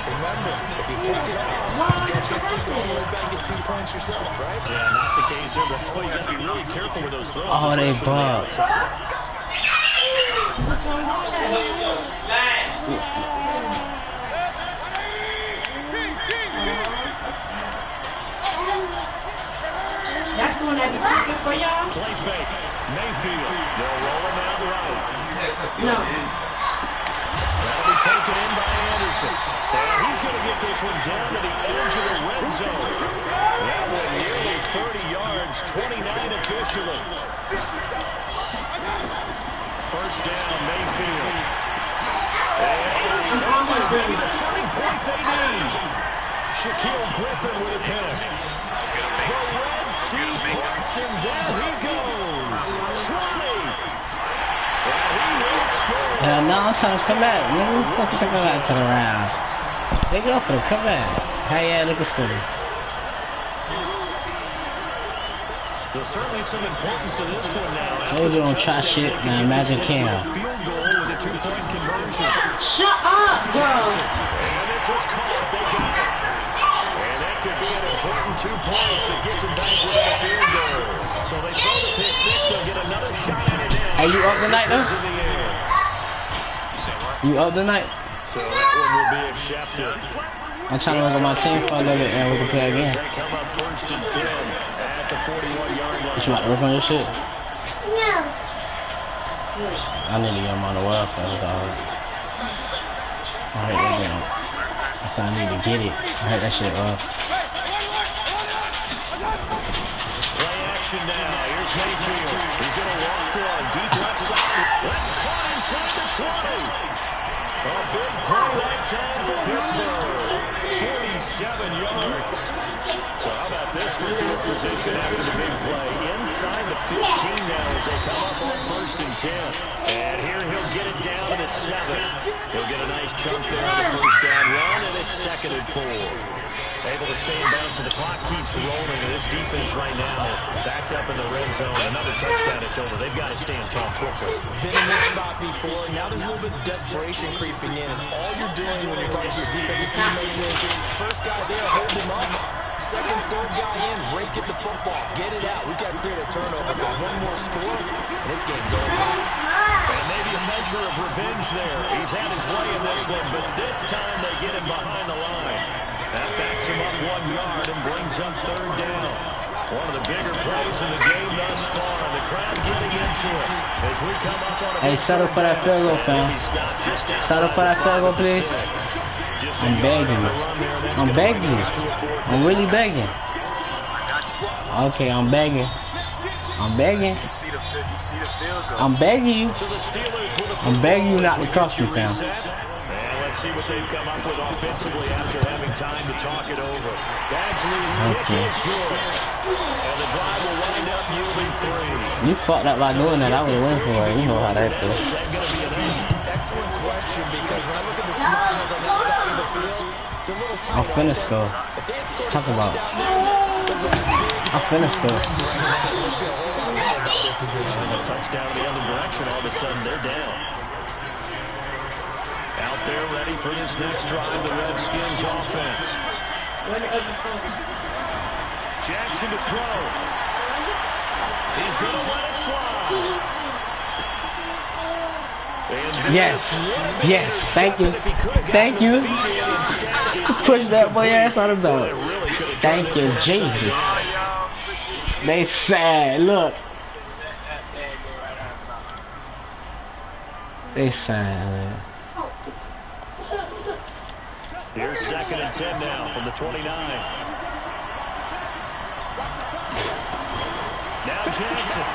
Speaker 3: Remember, if you pick it off, you got a chance to take it all the way back and get 2 points yourself, right?
Speaker 7: Yeah, not the case here. That's why you got to be really careful with those throws.
Speaker 13: Oh, they bought.
Speaker 12: That's going to be good for y'all?
Speaker 7: Play fake. Mayfield. They'll roll him out right.
Speaker 12: No.
Speaker 7: That'll be taken in by Anderson. And he's going to get this one down to the edge of the red zone. That one nearly 30 yards, 29 officially. First down, Mayfield. And something to be the turning point they need. Shaquille Griffin with a pick. The Red Sea parts, and there he goes. 20. And he will score.
Speaker 13: Hell no, I'm trying to come back. Nigga, fucking come back to the round. They go for the comeback. Hey, yeah, look at Philly.
Speaker 7: There's certainly some importance to this one now.
Speaker 13: They doing try shit, man. Magic Cam.
Speaker 7: Field goal with a 2-point conversion.
Speaker 12: Shut up, bro.
Speaker 7: And this is caught. They got it. And that could be an important 2 points that gets them back within a field goal. So they throw the pick six. They'll get another shot at it now.
Speaker 13: Hey, you up tonight, though? You up tonight?
Speaker 7: So that one will be accepted.
Speaker 13: I'm trying to look at my team for a little bit and we can play again.
Speaker 7: They come up first and 10 at the 41-yard line.
Speaker 13: You about to work on your shit?
Speaker 12: No.
Speaker 13: I need to get him on the welfare, dog. I hate that game. I So I need to get it. I heard that shit off.
Speaker 2: Play action now. Here's Mayfield. He's going to walk one. Deep left side. That's caught inside the 20. A big play that time for Pittsburgh. 47 yards. So how about this for field position after the big play? Inside the 15 now as they come up on 1st and 10. And here he'll get it down to the 7. He'll get a nice chunk there on the first down run, and it's 2nd and 4. Able to stay in bounds, and the clock keeps rolling. This defense right now backed up in the red zone. Another touchdown, it's over. They've got to stay on top quickly.
Speaker 3: Been in this spot before. Now there's a little bit of desperation creeping in, and all you're doing when you're talking to your defensive teammates is first guy there, hold him up. Second, third guy in, rake at the football. Get it out. We've got to create a turnover because one more score, and this game's over.
Speaker 2: And maybe a measure of revenge there. He's had his way in this one, but this time they get him behind the line. That backs him up 1 yard and brings up 3rd down. One of the bigger plays in the game thus far. The crowd getting into it as we come up on a...
Speaker 13: Hey, settle for that field goal, fam. Settle for that field goal, please. I'm begging you. I'm begging you. I'm really begging. Okay, I'm begging. I'm begging.
Speaker 14: You see the field goal.
Speaker 13: I'm begging you. I'm begging you not to cost me, fam.
Speaker 2: Let's see what they've come up with offensively after having time to talk it over. Bagsley's kick is good. And the drive will wind up yielding 3.
Speaker 13: You fucked up by doing that. I would have went for it. You know how that goes.
Speaker 2: Is that going to be enough?
Speaker 3: Excellent question, because when I look at the smiles on this side of the field, it's a little tight.
Speaker 13: I'm finna score. Talk about. I'm finna score.
Speaker 2: A touchdown in the other direction. All of a sudden, they're down. Out there ready for this next drive, the Redskins offense. Jackson to throw. He's going to let it fly.
Speaker 13: Yes. Yes. Thank you. Thank you. Push that boy ass on the belt. Thank you, Jesus. They sad. Look. They sad, man.
Speaker 2: Here's 2nd and 10 now from the 29. Now Jackson.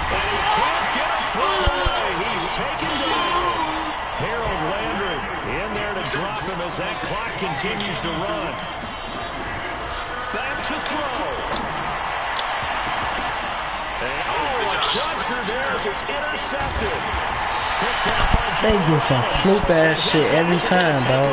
Speaker 2: And he can't get it through. He's taken down. Harold Landry in there to drop him as that clock continues to run. Back to throw. And a crusher there as it's intercepted.
Speaker 13: They do some fluke ass shit every time, dog.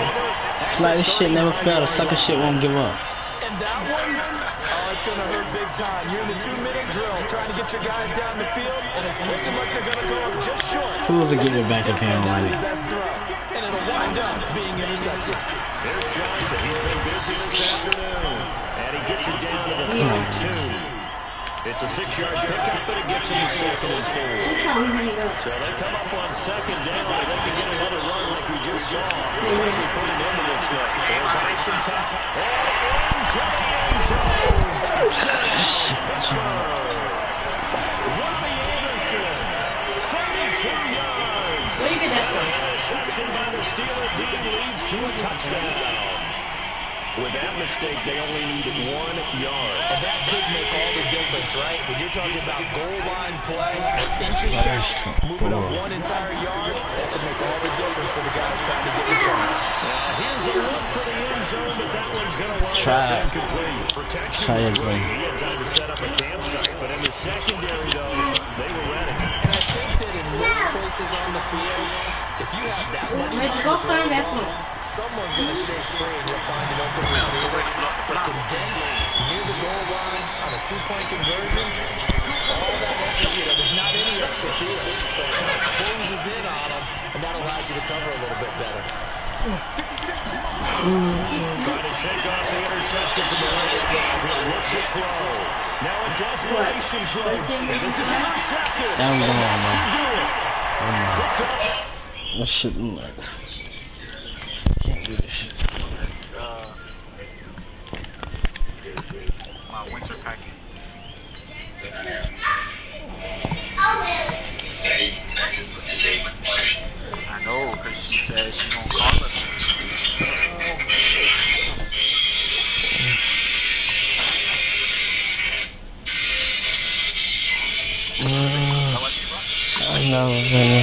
Speaker 13: It's like this shit never fails. The sucker shit won't give up.
Speaker 3: And that one, oh, it's going to hurt big time. You're in the 2-minute drill trying to get your guys down the field, and it's looking like they're going to go up just short.
Speaker 13: Who's to give it back to him, right?
Speaker 3: Best throw, and it'll wind up being intercepted.
Speaker 2: There's Johnson. He's been busy this afternoon, and he gets it down to the 32. It's a 6-yard pickup, but it gets him to 2nd and 4. So they come up on 2nd down, and they can get another run like we just saw. We're putting into this thing. They'll buy some time. And into the end zone. Touchdown, Pittsburgh. Robbie Anderson, 32 yards.
Speaker 12: Where you get that from?
Speaker 2: An interception by the Steeler D leads to a touchdown. With that mistake, they only needed 1 yard.
Speaker 3: And that could make all the difference, right? When you're talking about goal line play, inches count, moving up 1 entire yard, that could make all the difference for the guys trying to get the points.
Speaker 2: Here's a look for the end zone, but that one's going to wind up incomplete. Protection was great. He had time to set up a campsite, but in the secondary, though, they were ready.
Speaker 3: And I think that in most places on the field, if you have that much time to throw the ball, someone's going to shake free and you'll find an open receiver. But condensed near the goal line on a 2-point conversion, all that extra, there's not any extra field. So it kind of closes in on them, and that allows you to cover a little bit better.
Speaker 2: Trying to shake off the interception from the last drive. He'll look to throw. Now a desperation throw. And this is intercepted.
Speaker 13: That
Speaker 2: should do it.
Speaker 13: That shit look like can't do this shit.
Speaker 14: It's my winter packing. I know, because she said
Speaker 13: I know, man.